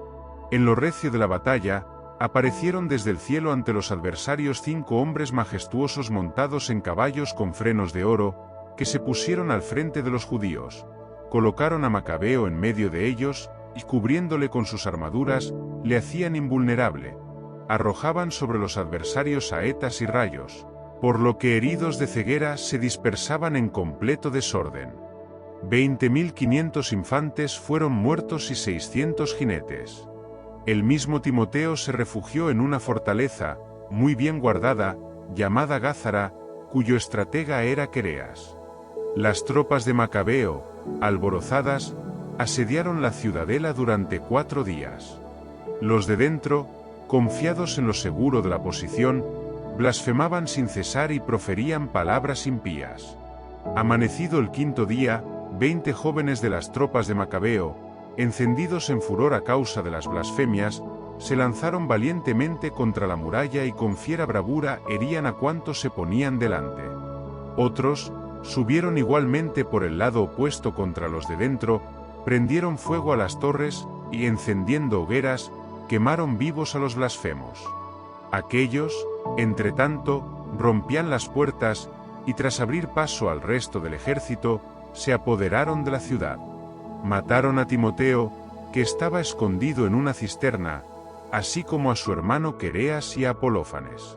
En lo recio de la batalla, aparecieron desde el cielo ante los adversarios 5 hombres majestuosos montados en caballos con frenos de oro, que se pusieron al frente de los judíos. Colocaron a Macabeo en medio de ellos, y cubriéndole con sus armaduras, le hacían invulnerable. Arrojaban sobre los adversarios saetas y rayos, por lo que heridos de ceguera se dispersaban en completo desorden. 20.500 infantes fueron muertos y 600 jinetes. El mismo Timoteo se refugió en una fortaleza, muy bien guardada, llamada Gázara, cuyo estratega era Quereas. Las tropas de Macabeo, alborozadas, asediaron la ciudadela durante 4 días. Los de dentro, confiados en lo seguro de la posición, blasfemaban sin cesar y proferían palabras impías. Amanecido el 5.º día, 20 jóvenes de las tropas de Macabeo, encendidos en furor a causa de las blasfemias, se lanzaron valientemente contra la muralla y con fiera bravura herían a cuantos se ponían delante. Otros, subieron igualmente por el lado opuesto contra los de dentro, prendieron fuego a las torres, y encendiendo hogueras, quemaron vivos a los blasfemos. Aquellos, entretanto, rompían las puertas, y tras abrir paso al resto del ejército, se apoderaron de la ciudad. Mataron a Timoteo, que estaba escondido en una cisterna, así como a su hermano Quereas y a Apolófanes.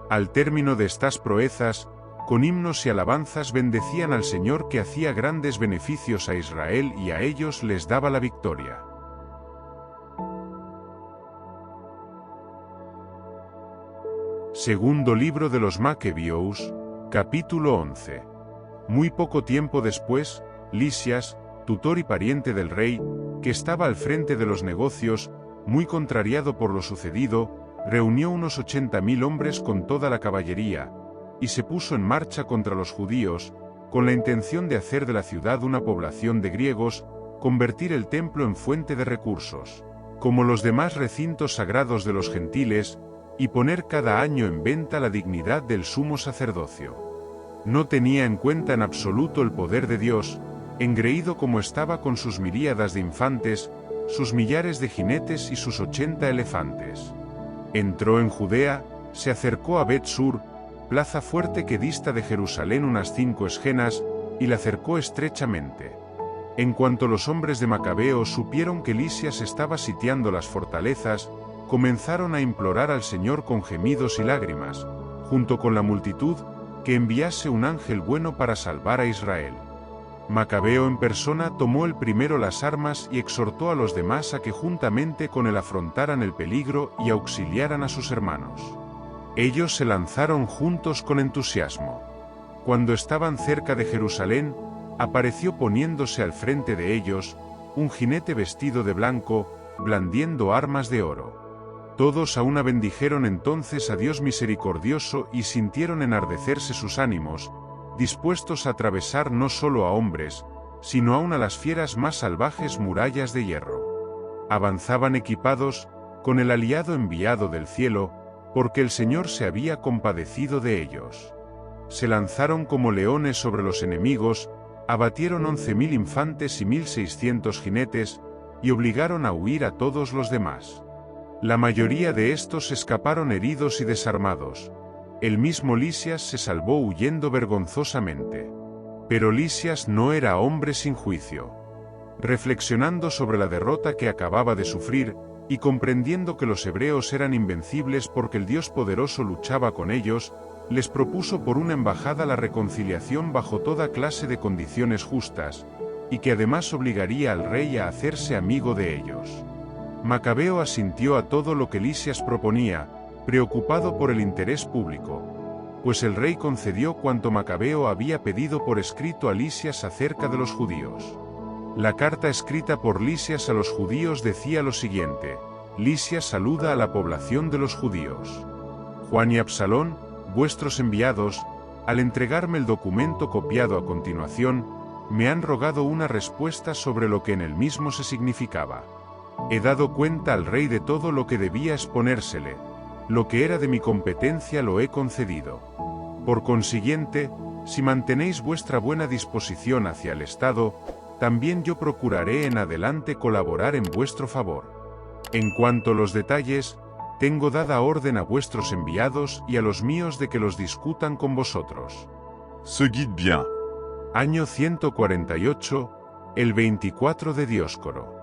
Al término de estas proezas, con himnos y alabanzas bendecían al Señor que hacía grandes beneficios a Israel y a ellos les daba la victoria. Segundo libro de los Macabeos, capítulo 11. Muy poco tiempo después, Lisias, tutor y pariente del rey, que estaba al frente de los negocios, muy contrariado por lo sucedido, reunió unos 80.000 hombres con toda la caballería, y se puso en marcha contra los judíos, con la intención de hacer de la ciudad una población de griegos, convertir el templo en fuente de recursos, como los demás recintos sagrados de los gentiles, y poner cada año en venta la dignidad del sumo sacerdocio. No tenía en cuenta en absoluto el poder de Dios, engreído como estaba con sus miríadas de infantes, sus millares de jinetes y sus 80 elefantes. Entró en Judea, se acercó a Bet-sur, plaza fuerte que dista de Jerusalén unas 5 esgenas, y la cercó estrechamente. En cuanto los hombres de Macabeo supieron que Lisias estaba sitiando las fortalezas, comenzaron a implorar al Señor con gemidos y lágrimas, junto con la multitud, que enviase un ángel bueno para salvar a Israel. Macabeo en persona tomó el primero las armas y exhortó a los demás a que juntamente con él afrontaran el peligro y auxiliaran a sus hermanos. Ellos se lanzaron juntos con entusiasmo. Cuando estaban cerca de Jerusalén, apareció poniéndose al frente de ellos, un jinete vestido de blanco, blandiendo armas de oro. Todos a una bendijeron entonces a Dios misericordioso y sintieron enardecerse sus ánimos, dispuestos a atravesar no solo a hombres, sino aun a las fieras más salvajes murallas de hierro. Avanzaban equipados, con el aliado enviado del cielo, porque el Señor se había compadecido de ellos. Se lanzaron como leones sobre los enemigos, abatieron 11.000 infantes y 1.600 jinetes, y obligaron a huir a todos los demás. La mayoría de estos escaparon heridos y desarmados. El mismo Lisias se salvó huyendo vergonzosamente. Pero Lisias no era hombre sin juicio. Reflexionando sobre la derrota que acababa de sufrir, y comprendiendo que los hebreos eran invencibles porque el Dios poderoso luchaba con ellos, les propuso por una embajada la reconciliación bajo toda clase de condiciones justas, y que además obligaría al rey a hacerse amigo de ellos. Macabeo asintió a todo lo que Lisias proponía, preocupado por el interés público, pues el rey concedió cuanto Macabeo había pedido por escrito a Lisias acerca de los judíos. La carta escrita por Lisias a los judíos decía lo siguiente: Lisias saluda a la población de los judíos. Juan y Absalón, vuestros enviados, al entregarme el documento copiado a continuación, me han rogado una respuesta sobre lo que en el mismo se significaba. He dado cuenta al rey de todo lo que debía exponérsele, lo que era de mi competencia lo he concedido. Por consiguiente, si mantenéis vuestra buena disposición hacia el Estado, también yo procuraré en adelante colaborar en vuestro favor. En cuanto a los detalles, tengo dada orden a vuestros enviados y a los míos de que los discutan con vosotros. Seguid bien. Año 148, el 24 de Dioscoro.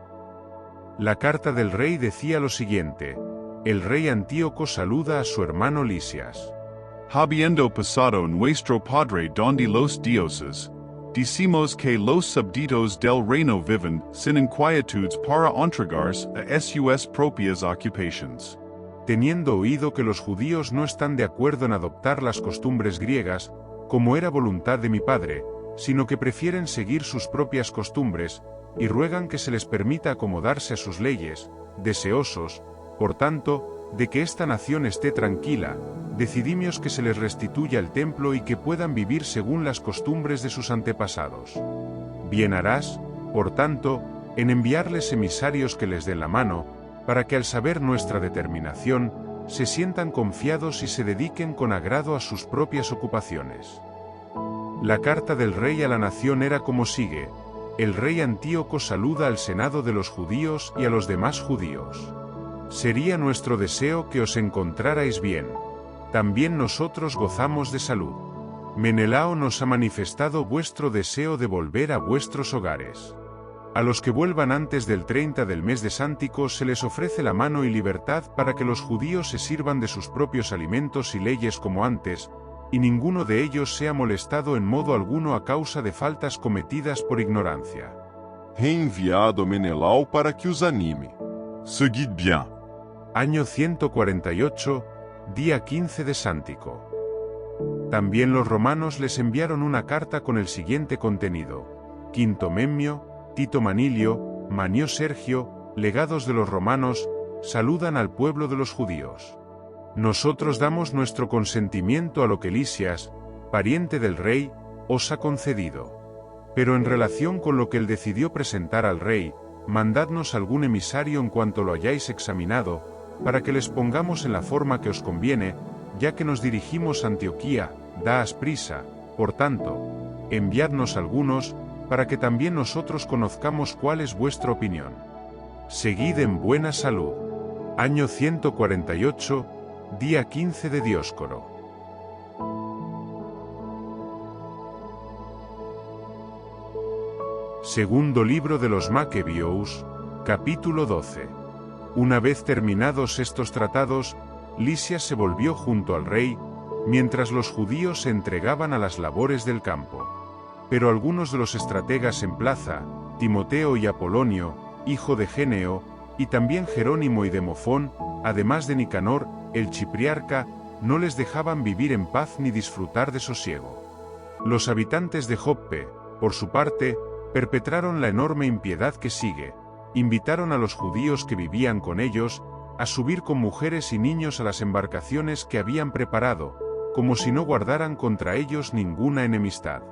La carta del rey decía lo siguiente: el rey Antíoco saluda a su hermano Lisias. Habiendo pasado nuestro padre donde los dioses, decimos que los subditos del reino viven sin inquietudes para entregarse a sus propias ocupations. Teniendo oído que los judíos no están de acuerdo en adoptar las costumbres griegas, como era voluntad de mi padre, sino que prefieren seguir sus propias costumbres, y ruegan que se les permita acomodarse a sus leyes, deseosos, por tanto, de que esta nación esté tranquila, decidimos que se les restituya el templo y que puedan vivir según las costumbres de sus antepasados. Bien harás, por tanto, en enviarles emisarios que les den la mano, para que al saber nuestra determinación, se sientan confiados y se dediquen con agrado a sus propias ocupaciones. La carta del rey a la nación era como sigue: el rey Antíoco saluda al senado de los judíos y a los demás judíos. Sería nuestro deseo que os encontrarais bien. También nosotros gozamos de salud. Menelao nos ha manifestado vuestro deseo de volver a vuestros hogares. A los que vuelvan antes del 30 del mes de Sántico se les ofrece la mano y libertad para que los judíos se sirvan de sus propios alimentos y leyes como antes, y ninguno de ellos sea molestado en modo alguno a causa de faltas cometidas por ignorancia. Reenviado a Menelao para que os anime. Seguid bien. Año 148, día 15 de Sántico. También los romanos les enviaron una carta con el siguiente contenido: Quinto Memio, Tito Manilio, Manio Sergio, legados de los romanos, saludan al pueblo de los judíos. Nosotros damos nuestro consentimiento a lo que Lisias, pariente del rey, os ha concedido. Pero en relación con lo que él decidió presentar al rey, mandadnos algún emisario en cuanto lo hayáis examinado, para que les pongamos en la forma que os conviene, ya que nos dirigimos a Antioquía. Daos prisa, por tanto, enviadnos algunos, para que también nosotros conozcamos cuál es vuestra opinión. Seguid en buena salud. Año 148, día 15 de Dioscoro. Segundo libro de los Macabeos, capítulo 12. Una vez terminados estos tratados, Lisias se volvió junto al rey, mientras los judíos se entregaban a las labores del campo. Pero algunos de los estrategas en plaza, Timoteo y Apolonio, hijo de Géneo, y también Jerónimo y Demofón, además de Nicanor, el chipriarca, no les dejaban vivir en paz ni disfrutar de sosiego. Los habitantes de Joppe, por su parte, perpetraron la enorme impiedad que sigue: invitaron a los judíos que vivían con ellos a subir con mujeres y niños a las embarcaciones que habían preparado, como si no guardaran contra ellos ninguna enemistad.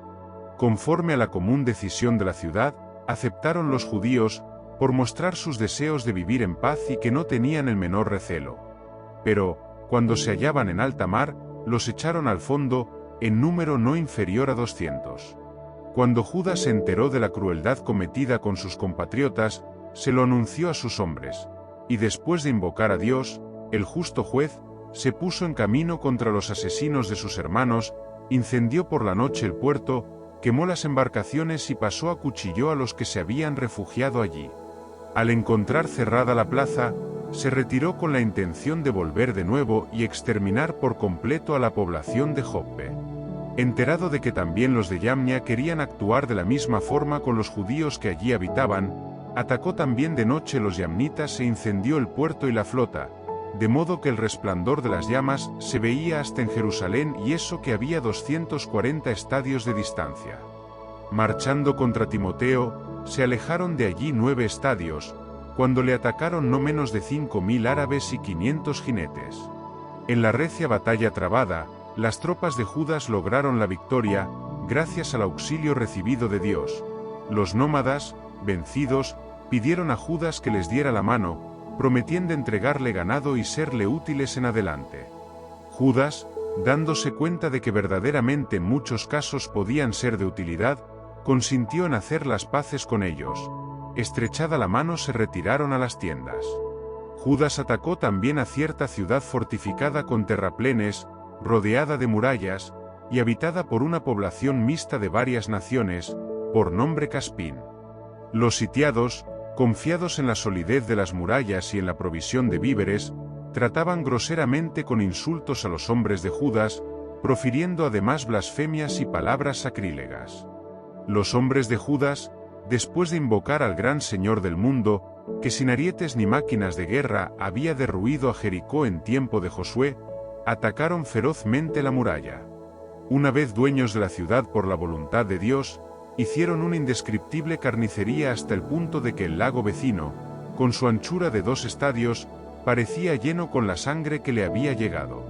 Conforme a la común decisión de la ciudad, aceptaron los judíos, por mostrar sus deseos de vivir en paz y que no tenían el menor recelo. Pero, cuando se hallaban en alta mar, los echaron al fondo, en número no inferior a 200. Cuando Judas se enteró de la crueldad cometida con sus compatriotas, se lo anunció a sus hombres, y después de invocar a Dios, el justo juez, se puso en camino contra los asesinos de sus hermanos, incendió por la noche el puerto, quemó las embarcaciones y pasó a cuchillo a los que se habían refugiado allí. Al encontrar cerrada la plaza, se retiró con la intención de volver de nuevo y exterminar por completo a la población de Joppe. Enterado de que también los de Yamnia querían actuar de la misma forma con los judíos que allí habitaban, atacó también de noche los yamnitas e incendió el puerto y la flota, de modo que el resplandor de las llamas se veía hasta en Jerusalén, y eso que había 240 estadios de distancia. Marchando contra Timoteo, se alejaron de allí 9 estadios, cuando le atacaron no menos de 5.000 árabes y 500 jinetes. En la recia batalla trabada, las tropas de Judas lograron la victoria, gracias al auxilio recibido de Dios. Los nómadas, vencidos, pidieron a Judas que les diera la mano, prometiendo entregarle ganado y serle útiles en adelante. Judas, dándose cuenta de que verdaderamente en muchos casos podían ser de utilidad, consintió en hacer las paces con ellos. Estrechada la mano se retiraron a las tiendas. Judas atacó también a cierta ciudad fortificada con terraplenes, rodeada de murallas, y habitada por una población mixta de varias naciones, por nombre Caspín. Los sitiados, confiados en la solidez de las murallas y en la provisión de víveres, trataban groseramente con insultos a los hombres de Judas, profiriendo además blasfemias y palabras sacrílegas. Los hombres de Judas, después de invocar al gran Señor del mundo, que sin arietes ni máquinas de guerra había derruido a Jericó en tiempo de Josué, atacaron ferozmente la muralla. Una vez dueños de la ciudad por la voluntad de Dios, hicieron una indescriptible carnicería hasta el punto de que el lago vecino, con su anchura de 2 estadios, parecía lleno con la sangre que le había llegado.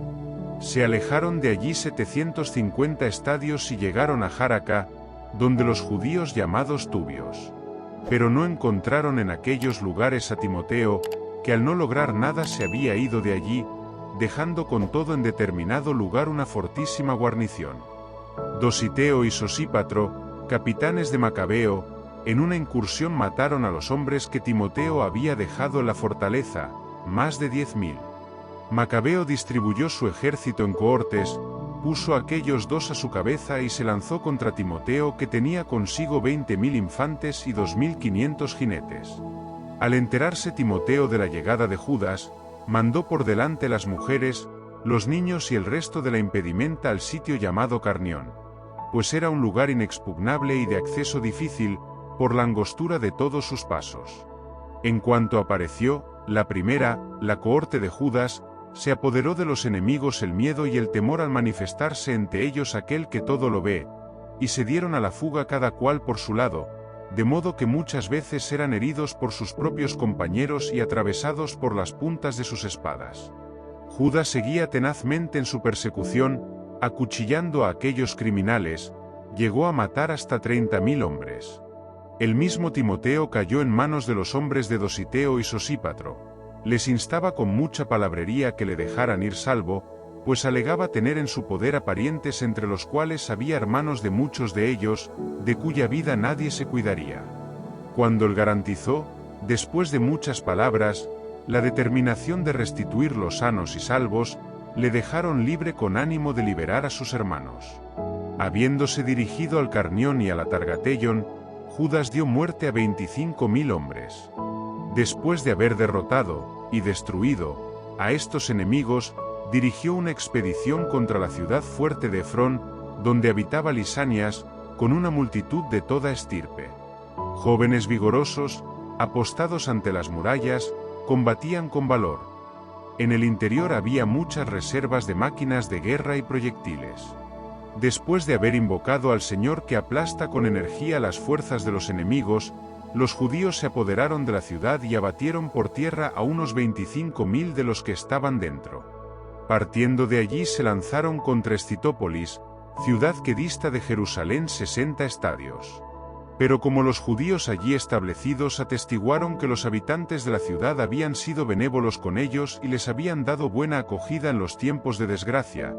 Se alejaron de allí 750 estadios y llegaron a Járaca, donde los judíos llamados Tubios. Pero no encontraron en aquellos lugares a Timoteo, que al no lograr nada se había ido de allí, dejando con todo en determinado lugar una fortísima guarnición. Dositeo y Sosípatro, capitanes de Macabeo, En una incursión mataron a los hombres que Timoteo había dejado en la fortaleza, más de 10.000. Macabeo distribuyó su ejército en cohortes, puso a aquellos 2 a su cabeza y se lanzó contra Timoteo, que tenía consigo 20.000 infantes y 2.500 jinetes. Al enterarse Timoteo de la llegada de Judas, mandó por delante las mujeres, los niños y el resto de la impedimenta al sitio llamado Carnión, pues era un lugar inexpugnable y de acceso difícil, por la angostura de todos sus pasos. En cuanto apareció, la cohorte de Judas, se apoderó de los enemigos el miedo y el temor al manifestarse entre ellos aquel que todo lo ve, y se dieron a la fuga cada cual por su lado, de modo que muchas veces eran heridos por sus propios compañeros y atravesados por las puntas de sus espadas. Judas seguía tenazmente en su persecución, acuchillando a aquellos criminales, llegó a matar hasta 30.000 hombres. El mismo Timoteo cayó en manos de los hombres de Dositeo y Sosípatro. Les instaba con mucha palabrería que le dejaran ir salvo, pues alegaba tener en su poder a parientes entre los cuales había hermanos de muchos de ellos, de cuya vida nadie se cuidaría. Cuando él garantizó, después de muchas palabras, la determinación de restituirlos sanos y salvos, le dejaron libre con ánimo de liberar a sus hermanos. Habiéndose dirigido al Carnión y al Atargatellón, Judas dio muerte a 25.000 hombres. Después de haber derrotado y destruido a estos enemigos, dirigió una expedición contra la ciudad fuerte de Efrón, donde habitaba Lisanias, con una multitud de toda estirpe. Jóvenes vigorosos, apostados ante las murallas, combatían con valor. En el interior había muchas reservas de máquinas de guerra y proyectiles. Después de haber invocado al Señor que aplasta con energía las fuerzas de los enemigos, los judíos se apoderaron de la ciudad y abatieron por tierra a unos 25.000 de los que estaban dentro. Partiendo de allí se lanzaron contra Escitópolis, ciudad que dista de Jerusalén 60 estadios. Pero como los judíos allí establecidos atestiguaron que los habitantes de la ciudad habían sido benévolos con ellos y les habían dado buena acogida en los tiempos de desgracia,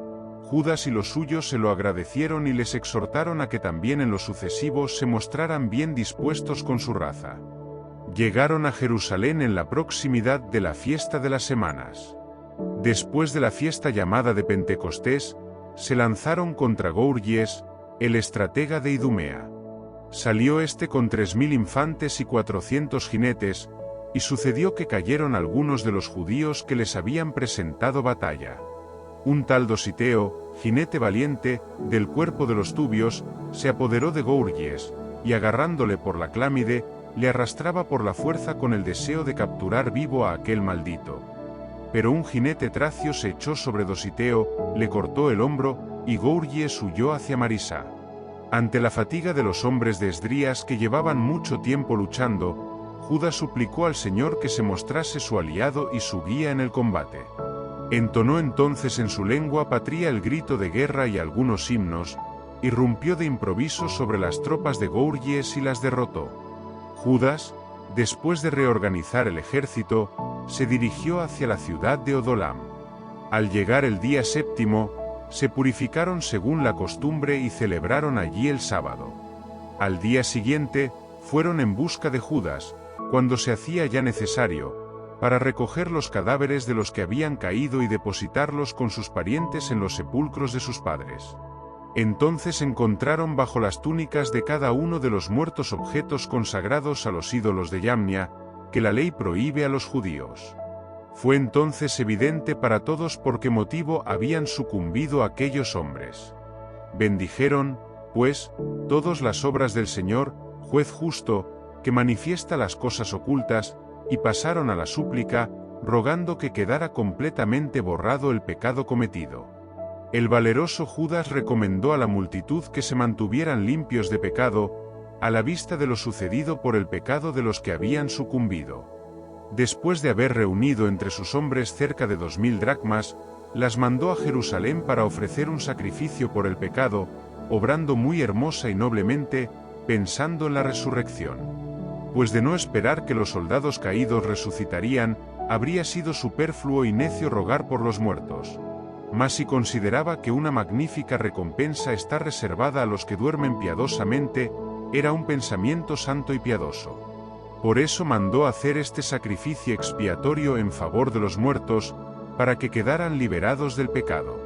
Judas y los suyos se lo agradecieron y les exhortaron a que también en lo sucesivo se mostraran bien dispuestos con su raza. Llegaron a Jerusalén en la proximidad de la fiesta de las semanas. Después de la fiesta llamada de Pentecostés, se lanzaron contra Gourgies, el estratega de Idumea. Salió este con 3.000 infantes y 400 jinetes, y sucedió que cayeron algunos de los judíos que les habían presentado batalla. Un tal Dositeo, jinete valiente, del cuerpo de los tubios, se apoderó de Gourgies, y agarrándole por la clámide, le arrastraba por la fuerza con el deseo de capturar vivo a aquel maldito. Pero un jinete tracio se echó sobre Dositeo, le cortó el hombro, y Gourgies huyó hacia Marisá. Ante la fatiga de los hombres de Esdrías que llevaban mucho tiempo luchando, Judas suplicó al Señor que se mostrase su aliado y su guía en el combate. Entonó entonces en su lengua patria el grito de guerra y algunos himnos, irrumpió de improviso sobre las tropas de Gourgies y las derrotó. Judas, después de reorganizar el ejército, se dirigió hacia la ciudad de Odolam. Al llegar el día séptimo, se purificaron según la costumbre y celebraron allí el sábado. Al día siguiente, fueron en busca de Judas, cuando se hacía ya necesario, para recoger los cadáveres de los que habían caído y depositarlos con sus parientes en los sepulcros de sus padres. Entonces encontraron bajo las túnicas de cada uno de los muertos objetos consagrados a los ídolos de Yamnia, que la ley prohíbe a los judíos. Fue entonces evidente para todos por qué motivo habían sucumbido aquellos hombres. Bendijeron, pues, todas las obras del Señor, juez justo, que manifiesta las cosas ocultas, y pasaron a la súplica, rogando que quedara completamente borrado el pecado cometido. El valeroso Judas recomendó a la multitud que se mantuvieran limpios de pecado, a la vista de lo sucedido por el pecado de los que habían sucumbido. Después de haber reunido entre sus hombres cerca de 2.000 dracmas, las mandó a Jerusalén para ofrecer un sacrificio por el pecado, obrando muy hermosa y noblemente, pensando en la resurrección. Pues de no esperar que los soldados caídos resucitarían, habría sido superfluo y necio rogar por los muertos. Mas si consideraba que una magnífica recompensa está reservada a los que duermen piadosamente, era un pensamiento santo y piadoso. Por eso mandó hacer este sacrificio expiatorio en favor de los muertos, para que quedaran liberados del pecado.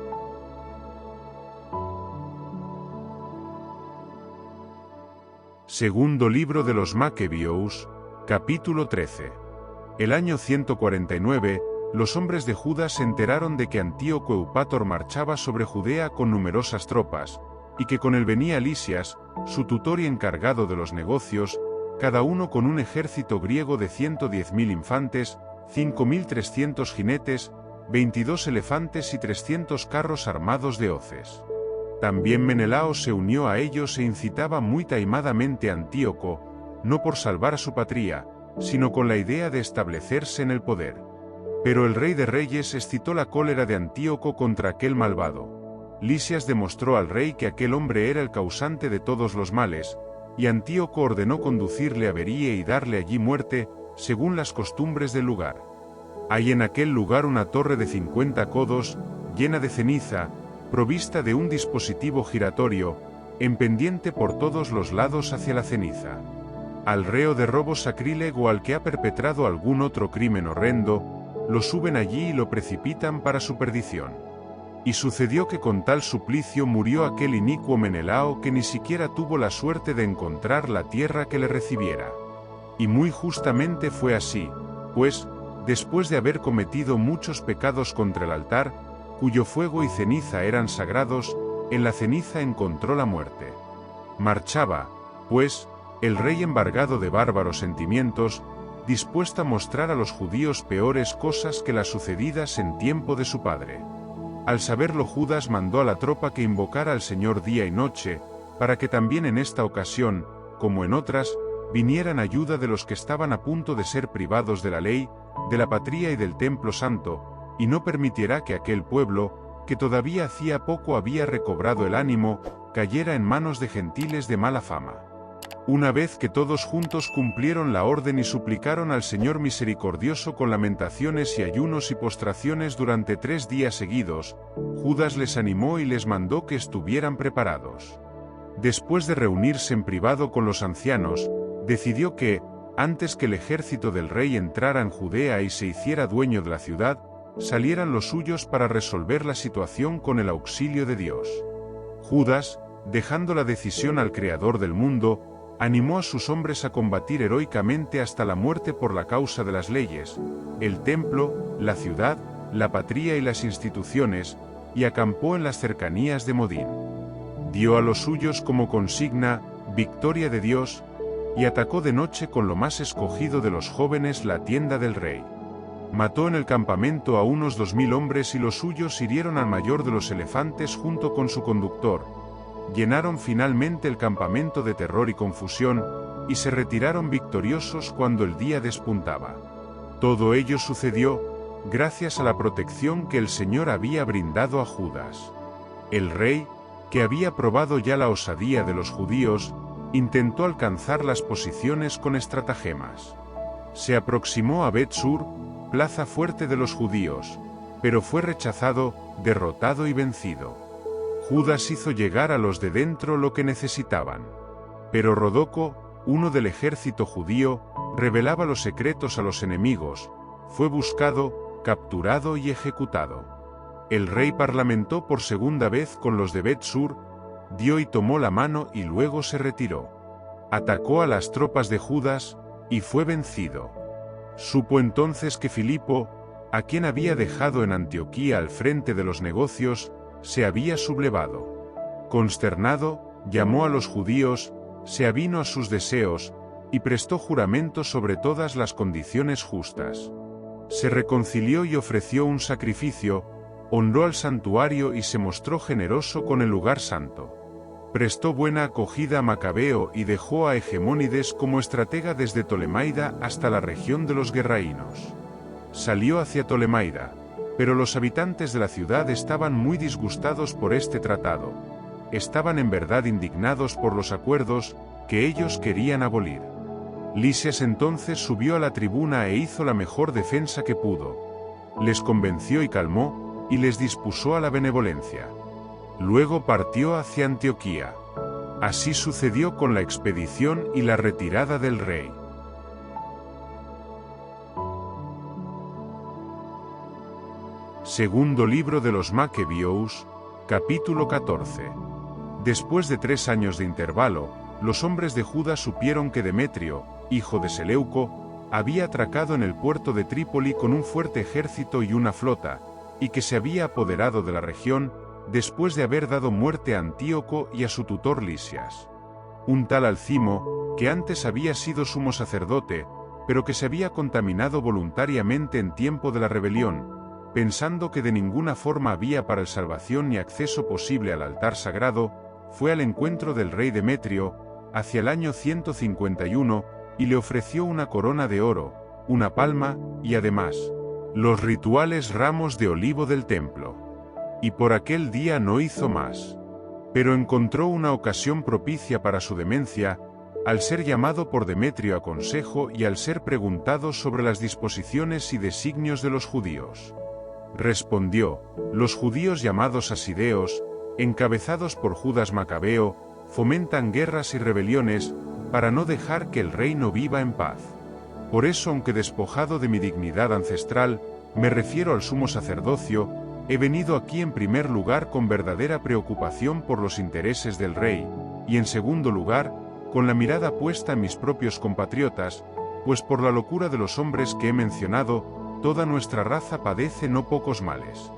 Segundo libro de los Macabeos, capítulo 13. El año 149, los hombres de Judá se enteraron de que Antíoco Eupator marchaba sobre Judea con numerosas tropas, y que con él venía Lisias, su tutor y encargado de los negocios, cada uno con un ejército griego de 110.000 infantes, 5.300 jinetes, 22 elefantes y 300 carros armados de hoces. También Menelao se unió a ellos e incitaba muy taimadamente a Antíoco, no por salvar a su patria, sino con la idea de establecerse en el poder. Pero el rey de reyes excitó la cólera de Antíoco contra aquel malvado. Lisias demostró al rey que aquel hombre era el causante de todos los males, y Antíoco ordenó conducirle a Bería y darle allí muerte, según las costumbres del lugar. Hay en aquel lugar una torre de 50 codos, llena de ceniza, provista de un dispositivo giratorio, en pendiente por todos los lados hacia la ceniza. Al reo de robo sacrílego o al que ha perpetrado algún otro crimen horrendo, lo suben allí y lo precipitan para su perdición. Y sucedió que con tal suplicio murió aquel inicuo Menelao que ni siquiera tuvo la suerte de encontrar la tierra que le recibiera. Y muy justamente fue así, pues, después de haber cometido muchos pecados contra el altar, cuyo fuego y ceniza eran sagrados, en la ceniza encontró la muerte. Marchaba, pues, el rey embargado de bárbaros sentimientos, dispuesto a mostrar a los judíos peores cosas que las sucedidas en tiempo de su padre. Al saberlo Judas mandó a la tropa que invocara al Señor día y noche, para que también en esta ocasión, como en otras, vinieran ayuda de los que estaban a punto de ser privados de la ley, de la patria y del templo santo, y no permitirá que aquel pueblo, que todavía hacía poco había recobrado el ánimo, cayera en manos de gentiles de mala fama. Una vez que todos juntos cumplieron la orden y suplicaron al Señor misericordioso con lamentaciones y ayunos y postraciones durante 3 días seguidos, Judas les animó y les mandó que estuvieran preparados. Después de reunirse en privado con los ancianos, decidió que, antes que el ejército del rey entrara en Judea y se hiciera dueño de la ciudad, salieran los suyos para resolver la situación con el auxilio de Dios. Judas, dejando la decisión al Creador del mundo, animó a sus hombres a combatir heroicamente hasta la muerte por la causa de las leyes, el templo, la ciudad, la patria y las instituciones, y acampó en las cercanías de Modín. Dio a los suyos como consigna, victoria de Dios, y atacó de noche con lo más escogido de los jóvenes la tienda del rey. Mató en el campamento a unos 2000 hombres y los suyos hirieron al mayor de los elefantes junto con su conductor. Llenaron finalmente el campamento de terror y confusión, y se retiraron victoriosos cuando el día despuntaba. Todo ello sucedió, gracias a la protección que el Señor había brindado a Judas. El rey, que había probado ya la osadía de los judíos, intentó alcanzar las posiciones con estratagemas. Se aproximó a Bet-Sur, plaza fuerte de los judíos, pero fue rechazado, derrotado y vencido. Judas hizo llegar a los de dentro lo que necesitaban. Pero Rodoco, uno del ejército judío, revelaba los secretos a los enemigos, fue buscado, capturado y ejecutado. El rey parlamentó por segunda vez con los de Bet-Sur, dio y tomó la mano y luego se retiró. Atacó a las tropas de Judas, y fue vencido. Supo entonces que Filipo, a quien había dejado en Antioquía al frente de los negocios, se había sublevado. Consternado, llamó a los judíos, se avino a sus deseos, y prestó juramento sobre todas las condiciones justas. Se reconcilió y ofreció un sacrificio, honró al santuario y se mostró generoso con el lugar santo. Prestó buena acogida a Macabeo y dejó a Hegemónides como estratega desde Tolemaida hasta la región de los Guerraínos. Salió hacia Tolemaida, pero los habitantes de la ciudad estaban muy disgustados por este tratado. Estaban en verdad indignados por los acuerdos que ellos querían abolir. Lisias entonces subió a la tribuna e hizo la mejor defensa que pudo. Les convenció y calmó, y les dispuso a la benevolencia. Luego partió hacia Antioquía. Así sucedió con la expedición y la retirada del rey. Segundo libro de los Macabeos, capítulo 14. Después de 3 años de intervalo, los hombres de Judá supieron que Demetrio, hijo de Seleuco, había atracado en el puerto de Trípoli con un fuerte ejército y una flota, y que se había apoderado de la región, después de haber dado muerte a Antíoco y a su tutor Lisias. Un tal Alcimo, que antes había sido sumo sacerdote, pero que se había contaminado voluntariamente en tiempo de la rebelión, pensando que de ninguna forma había para el salvación ni acceso posible al altar sagrado, fue al encuentro del rey Demetrio, hacia el año 151, y le ofreció una corona de oro, una palma, y además, los rituales ramos de olivo del templo. Y por aquel día no hizo más. Pero encontró una ocasión propicia para su demencia, al ser llamado por Demetrio a consejo y al ser preguntado sobre las disposiciones y designios de los judíos. Respondió: los judíos llamados asideos, encabezados por Judas Macabeo, fomentan guerras y rebeliones, para no dejar que el reino viva en paz. Por eso, aunque despojado de mi dignidad ancestral, me refiero al sumo sacerdocio, he venido aquí en primer lugar con verdadera preocupación por los intereses del rey, y en segundo lugar, con la mirada puesta en mis propios compatriotas, pues por la locura de los hombres que he mencionado, toda nuestra raza padece no pocos males.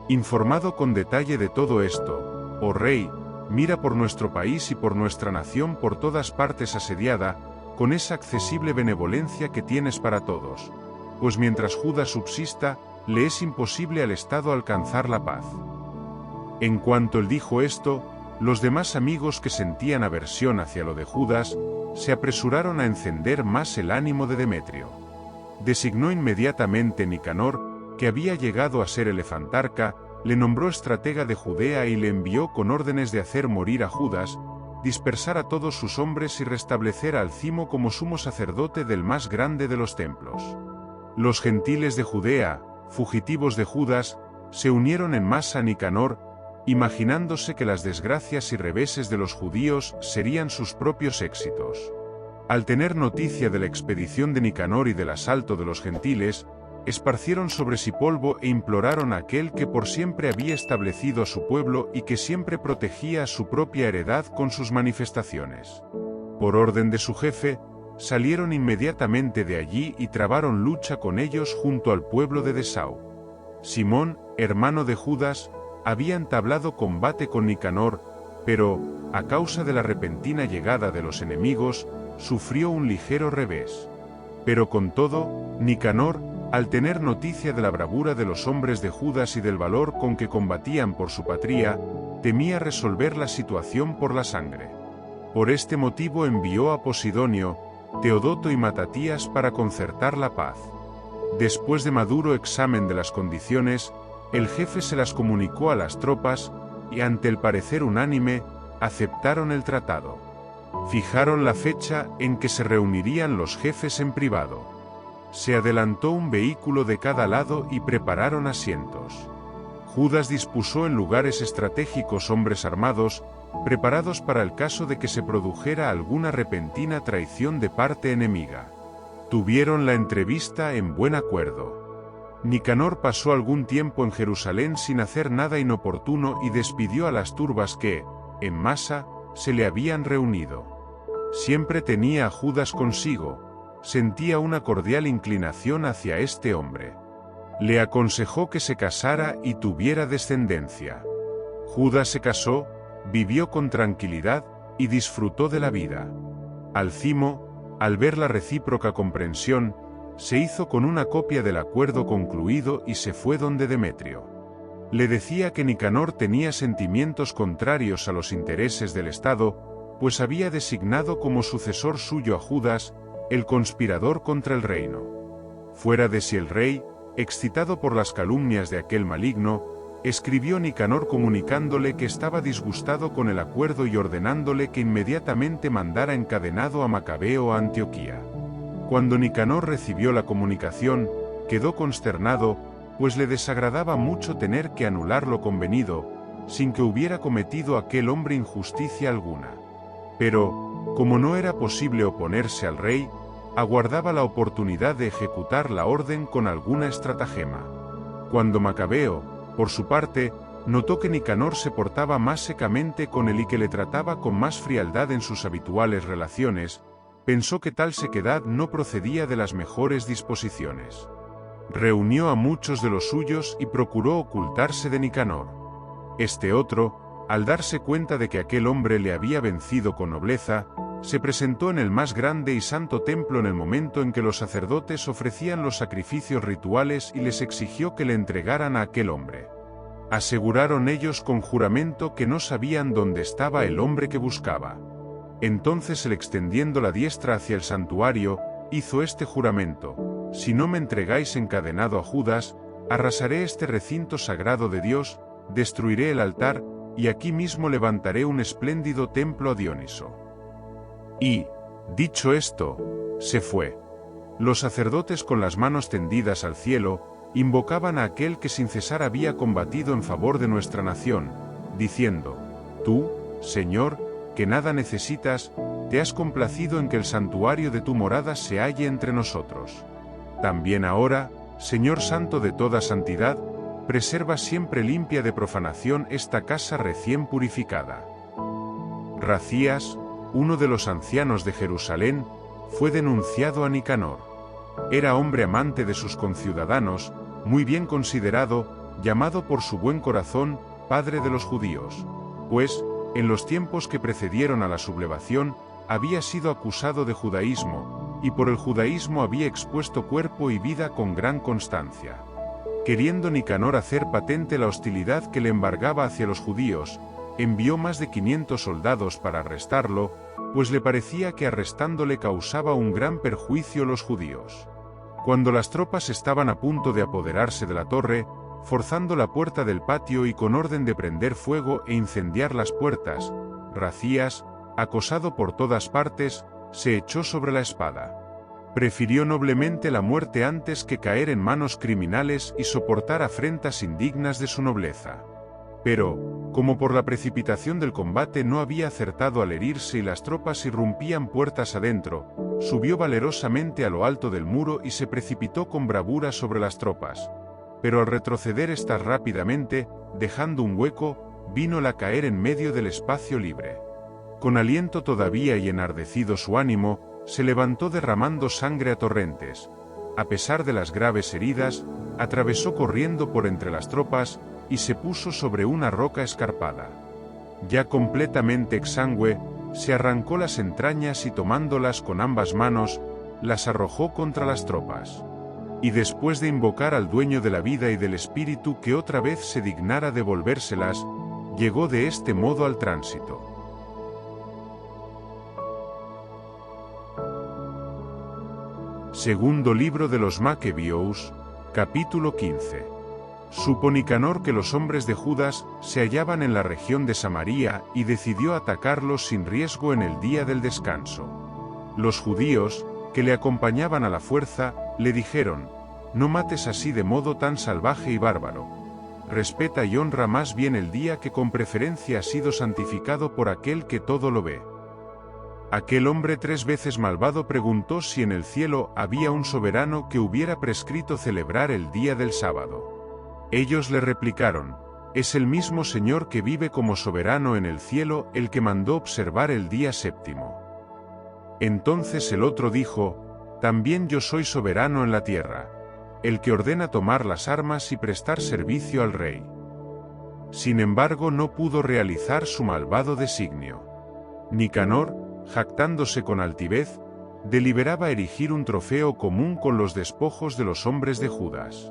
Informado con detalle de todo esto, oh rey, mira por nuestro país y por nuestra nación por todas partes asediada, con esa accesible benevolencia que tienes para todos, pues mientras Judá subsista, le es imposible al Estado alcanzar la paz. En cuanto él dijo esto, los demás amigos que sentían aversión hacia lo de Judas, se apresuraron a encender más el ánimo de Demetrio. Designó inmediatamente Nicanor, que había llegado a ser elefantarca, le nombró estratega de Judea y le envió con órdenes de hacer morir a Judas, dispersar a todos sus hombres y restablecer a Alcimo como sumo sacerdote del más grande de los templos. Los gentiles de Judea, fugitivos de Judas, se unieron en masa a Nicanor, imaginándose que las desgracias y reveses de los judíos serían sus propios éxitos. Al tener noticia de la expedición de Nicanor y del asalto de los gentiles, esparcieron sobre sí polvo e imploraron a aquel que por siempre había establecido a su pueblo y que siempre protegía a su propia heredad con sus manifestaciones. Por orden de su jefe, salieron inmediatamente de allí y trabaron lucha con ellos junto al pueblo de Desau. Simón, hermano de Judas, había entablado combate con Nicanor, pero, a causa de la repentina llegada de los enemigos, sufrió un ligero revés. Pero con todo, Nicanor, al tener noticia de la bravura de los hombres de Judas y del valor con que combatían por su patria, temía resolver la situación por la sangre. Por este motivo envió a Posidonio, Teodoto y Matatías para concertar la paz. Después de maduro examen de las condiciones, el jefe se las comunicó a las tropas, y ante el parecer unánime, aceptaron el tratado. Fijaron la fecha en que se reunirían los jefes en privado. Se adelantó un vehículo de cada lado y prepararon asientos. Judas dispuso en lugares estratégicos hombres armados, preparados para el caso de que se produjera alguna repentina traición de parte enemiga. Tuvieron la entrevista en buen acuerdo. Nicanor pasó algún tiempo en Jerusalén sin hacer nada inoportuno y despidió a las turbas que, en masa, se le habían reunido. Siempre tenía a Judas consigo, sentía una cordial inclinación hacia este hombre. Le aconsejó que se casara y tuviera descendencia. Judas se casó, vivió con tranquilidad y disfrutó de la vida. Alcimo, al ver la recíproca comprensión, se hizo con una copia del acuerdo concluido y se fue donde Demetrio. Le decía que Nicanor tenía sentimientos contrarios a los intereses del Estado, pues había designado como sucesor suyo a Judas, el conspirador contra el reino. Fuera de sí el rey, excitado por las calumnias de aquel maligno, escribió Nicanor comunicándole que estaba disgustado con el acuerdo y ordenándole que inmediatamente mandara encadenado a Macabeo a Antioquía. Cuando Nicanor recibió la comunicación, quedó consternado, pues le desagradaba mucho tener que anular lo convenido, sin que hubiera cometido aquel hombre injusticia alguna. Pero, como no era posible oponerse al rey, aguardaba la oportunidad de ejecutar la orden con alguna estratagema. Cuando Macabeo, por su parte, notó que Nicanor se portaba más secamente con él y que le trataba con más frialdad en sus habituales relaciones, pensó que tal sequedad no procedía de las mejores disposiciones. Reunió a muchos de los suyos y procuró ocultarse de Nicanor. Este otro, al darse cuenta de que aquel hombre le había vencido con nobleza, se presentó en el más grande y santo templo en el momento en que los sacerdotes ofrecían los sacrificios rituales y les exigió que le entregaran a aquel hombre. Aseguraron ellos con juramento que no sabían dónde estaba el hombre que buscaba. Entonces él, extendiendo la diestra hacia el santuario, hizo este juramento: si no me entregáis encadenado a Judas, arrasaré este recinto sagrado de Dios, destruiré el altar, y aquí mismo levantaré un espléndido templo a Dioniso. Y, dicho esto, se fue. Los sacerdotes, con las manos tendidas al cielo, invocaban a aquel que sin cesar había combatido en favor de nuestra nación, diciendo: tú, Señor, que nada necesitas, te has complacido en que el santuario de tu morada se halle entre nosotros. También ahora, Señor santo de toda santidad, preserva siempre limpia de profanación esta casa recién purificada. Racías, uno de los ancianos de Jerusalén, fue denunciado a Nicanor. Era hombre amante de sus conciudadanos, muy bien considerado, llamado por su buen corazón, padre de los judíos, pues, en los tiempos que precedieron a la sublevación, había sido acusado de judaísmo, y por el judaísmo había expuesto cuerpo y vida con gran constancia. Queriendo Nicanor hacer patente la hostilidad que le embargaba hacia los judíos, envió más de 500 soldados para arrestarlo, pues le parecía que arrestándole causaba un gran perjuicio a los judíos. Cuando las tropas estaban a punto de apoderarse de la torre, forzando la puerta del patio y con orden de prender fuego e incendiar las puertas, Racías, acosado por todas partes, se echó sobre la espada. Prefirió noblemente la muerte antes que caer en manos criminales y soportar afrentas indignas de su nobleza. Pero, como por la precipitación del combate no había acertado al herirse y las tropas irrumpían puertas adentro, subió valerosamente a lo alto del muro y se precipitó con bravura sobre las tropas. Pero al retroceder estas rápidamente, dejando un hueco, vínole a caer en medio del espacio libre. Con aliento todavía y enardecido su ánimo, se levantó derramando sangre a torrentes. A pesar de las graves heridas, atravesó corriendo por entre las tropas, y se puso sobre una roca escarpada. Ya completamente exangüe, se arrancó las entrañas y tomándolas con ambas manos, las arrojó contra las tropas. Y después de invocar al dueño de la vida y del espíritu que otra vez se dignara devolvérselas, llegó de este modo al tránsito. Segundo libro de los Macabeos, capítulo 15. Supo Nicanor que los hombres de Judas se hallaban en la región de Samaria y decidió atacarlos sin riesgo en el día del descanso. Los judíos, que le acompañaban a la fuerza, le dijeron: no mates así de modo tan salvaje y bárbaro. Respeta y honra más bien el día que con preferencia ha sido santificado por aquel que todo lo ve. Aquel hombre 3 veces malvado preguntó si en el cielo había un soberano que hubiera prescrito celebrar el día del sábado. Ellos le replicaron: es el mismo Señor que vive como soberano en el cielo el que mandó observar el día séptimo. Entonces el otro dijo: también yo soy soberano en la tierra, el que ordena tomar las armas y prestar servicio al rey. Sin embargo no pudo realizar su malvado designio. Nicanor, jactándose con altivez, deliberaba erigir un trofeo común con los despojos de los hombres de Judas.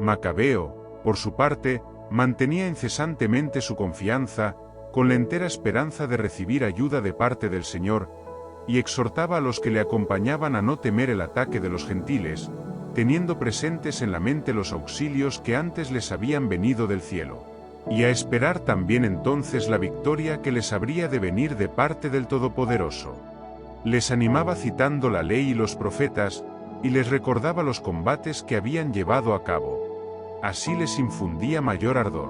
Macabeo, por su parte, mantenía incesantemente su confianza, con la entera esperanza de recibir ayuda de parte del Señor, y exhortaba a los que le acompañaban a no temer el ataque de los gentiles, teniendo presentes en la mente los auxilios que antes les habían venido del cielo, y a esperar también entonces la victoria que les habría de venir de parte del Todopoderoso. Les animaba citando la ley y los profetas, y les recordaba los combates que habían llevado a cabo. Así les infundía mayor ardor.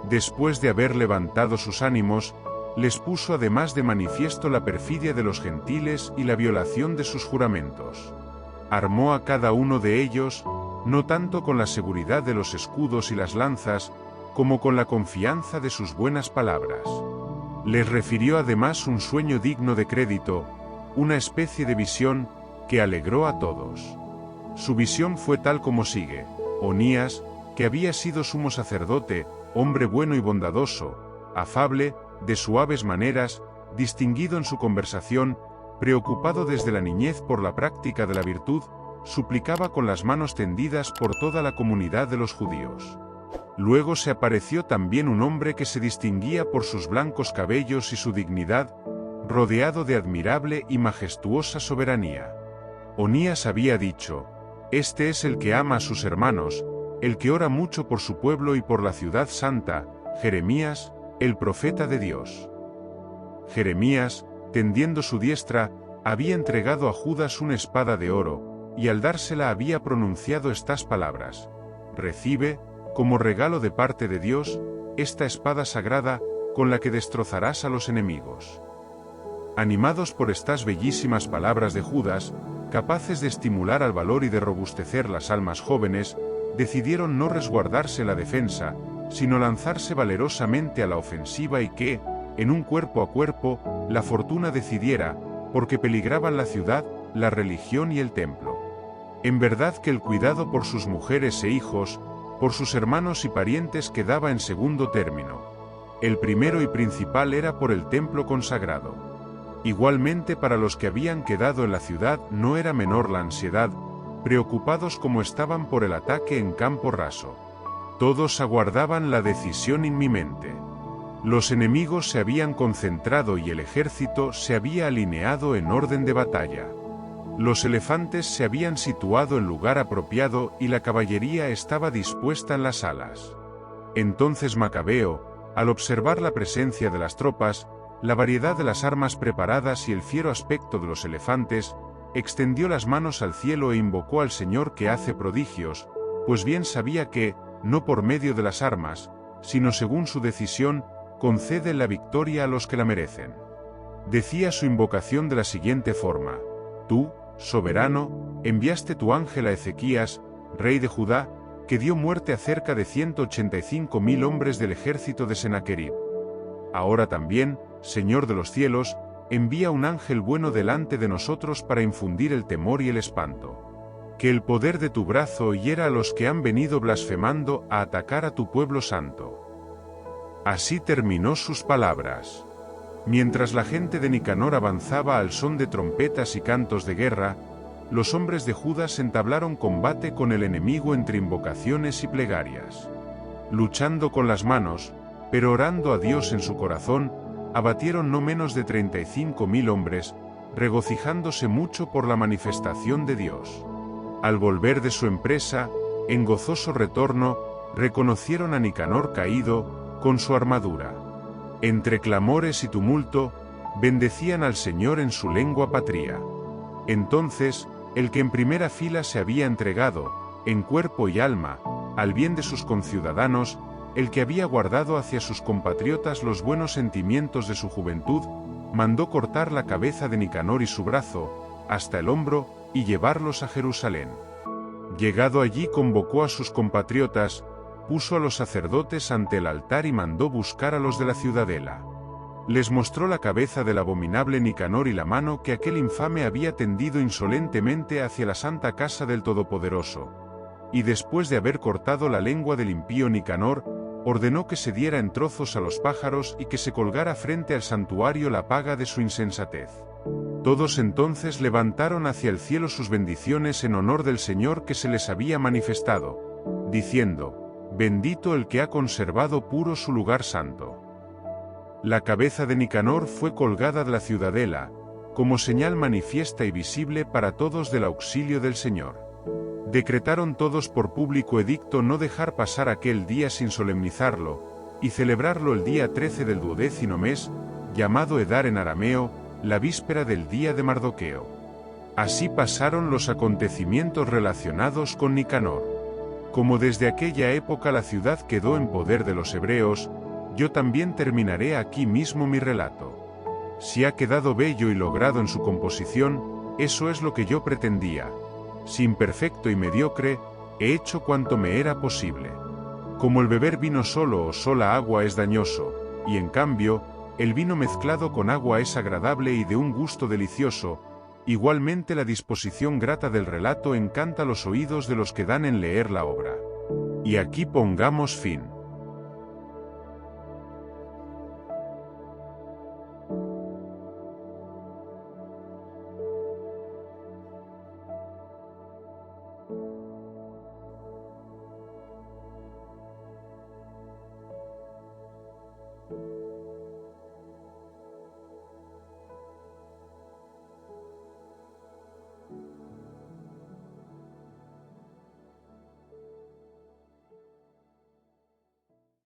Después de haber levantado sus ánimos, les puso además de manifiesto la perfidia de los gentiles y la violación de sus juramentos. Armó a cada uno de ellos, no tanto con la seguridad de los escudos y las lanzas, como con la confianza de sus buenas palabras. Les refirió además un sueño digno de crédito, una especie de visión, que alegró a todos. Su visión fue tal como sigue: Onías, que había sido sumo sacerdote, hombre bueno y bondadoso, afable, de suaves maneras, distinguido en su conversación, preocupado desde la niñez por la práctica de la virtud, suplicaba con las manos tendidas por toda la comunidad de los judíos. Luego se apareció también un hombre que se distinguía por sus blancos cabellos y su dignidad, rodeado de admirable y majestuosa soberanía. Onías había dicho: «Este es el que ama a sus hermanos, el que ora mucho por su pueblo y por la ciudad santa, Jeremías, el profeta de Dios». Jeremías, tendiendo su diestra, había entregado a Judas una espada de oro, y al dársela había pronunciado estas palabras: «Recibe, como regalo de parte de Dios, esta espada sagrada, con la que destrozarás a los enemigos». Animados por estas bellísimas palabras de Judas, capaces de estimular al valor y de robustecer las almas jóvenes, decidieron no resguardarse la defensa, sino lanzarse valerosamente a la ofensiva y que, en un cuerpo a cuerpo, la fortuna decidiera, porque peligraban la ciudad, la religión y el templo. En verdad que el cuidado por sus mujeres e hijos, por sus hermanos y parientes quedaba en segundo término. El primero y principal era por el templo consagrado. Igualmente para los que habían quedado en la ciudad no era menor la ansiedad, preocupados como estaban por el ataque en campo raso. Todos aguardaban la decisión inminente. Los enemigos se habían concentrado y el ejército se había alineado en orden de batalla. Los elefantes se habían situado en lugar apropiado y la caballería estaba dispuesta en las alas. Entonces Macabeo, al observar la presencia de las tropas, la variedad de las armas preparadas y el fiero aspecto de los elefantes, extendió las manos al cielo e invocó al Señor que hace prodigios, pues bien sabía que, no por medio de las armas, sino según su decisión, concede la victoria a los que la merecen. Decía su invocación de la siguiente forma: «Tú, soberano, enviaste tu ángel a Ezequías, rey de Judá, que dio muerte a cerca de 185.000 hombres del ejército de Sennacherib. Ahora también, Señor de los cielos, envía un ángel bueno delante de nosotros para infundir el temor y el espanto. Que el poder de tu brazo hiera a los que han venido blasfemando a atacar a tu pueblo santo». Así terminó sus palabras. Mientras la gente de Nicanor avanzaba al son de trompetas y cantos de guerra, los hombres de Judas entablaron combate con el enemigo entre invocaciones y plegarias. Luchando con las manos, pero orando a Dios en su corazón, abatieron no menos de 35.000 hombres, regocijándose mucho por la manifestación de Dios. Al volver de su empresa, en gozoso retorno, reconocieron a Nicanor caído, con su armadura. Entre clamores y tumulto, bendecían al Señor en su lengua patria. Entonces, el que en primera fila se había entregado, en cuerpo y alma, al bien de sus conciudadanos, el que había guardado hacia sus compatriotas los buenos sentimientos de su juventud, mandó cortar la cabeza de Nicanor y su brazo, hasta el hombro, y llevarlos a Jerusalén. Llegado allí convocó a sus compatriotas, puso a los sacerdotes ante el altar y mandó buscar a los de la ciudadela. Les mostró la cabeza del abominable Nicanor y la mano que aquel infame había tendido insolentemente hacia la santa casa del Todopoderoso. Y después de haber cortado la lengua del impío Nicanor, ordenó que se diera en trozos a los pájaros y que se colgara frente al santuario la paga de su insensatez. Todos entonces levantaron hacia el cielo sus bendiciones en honor del Señor que se les había manifestado, diciendo: «Bendito el que ha conservado puro su lugar santo». La cabeza de Nicanor fue colgada de la ciudadela, como señal manifiesta y visible para todos del auxilio del Señor. Decretaron todos por público edicto no dejar pasar aquel día sin solemnizarlo, y celebrarlo el día 13 del 12º mes, llamado Edar en arameo, la víspera del día de Mardoqueo. Así pasaron los acontecimientos relacionados con Nicanor. Como desde aquella época la ciudad quedó en poder de los hebreos, yo también terminaré aquí mismo mi relato. Si ha quedado bello y logrado en su composición, eso es lo que yo pretendía. Si imperfecto y mediocre, he hecho cuanto me era posible. Como el beber vino solo o sola agua es dañoso, y en cambio, el vino mezclado con agua es agradable y de un gusto delicioso, igualmente la disposición grata del relato encanta los oídos de los que dan en leer la obra. Y aquí pongamos fin.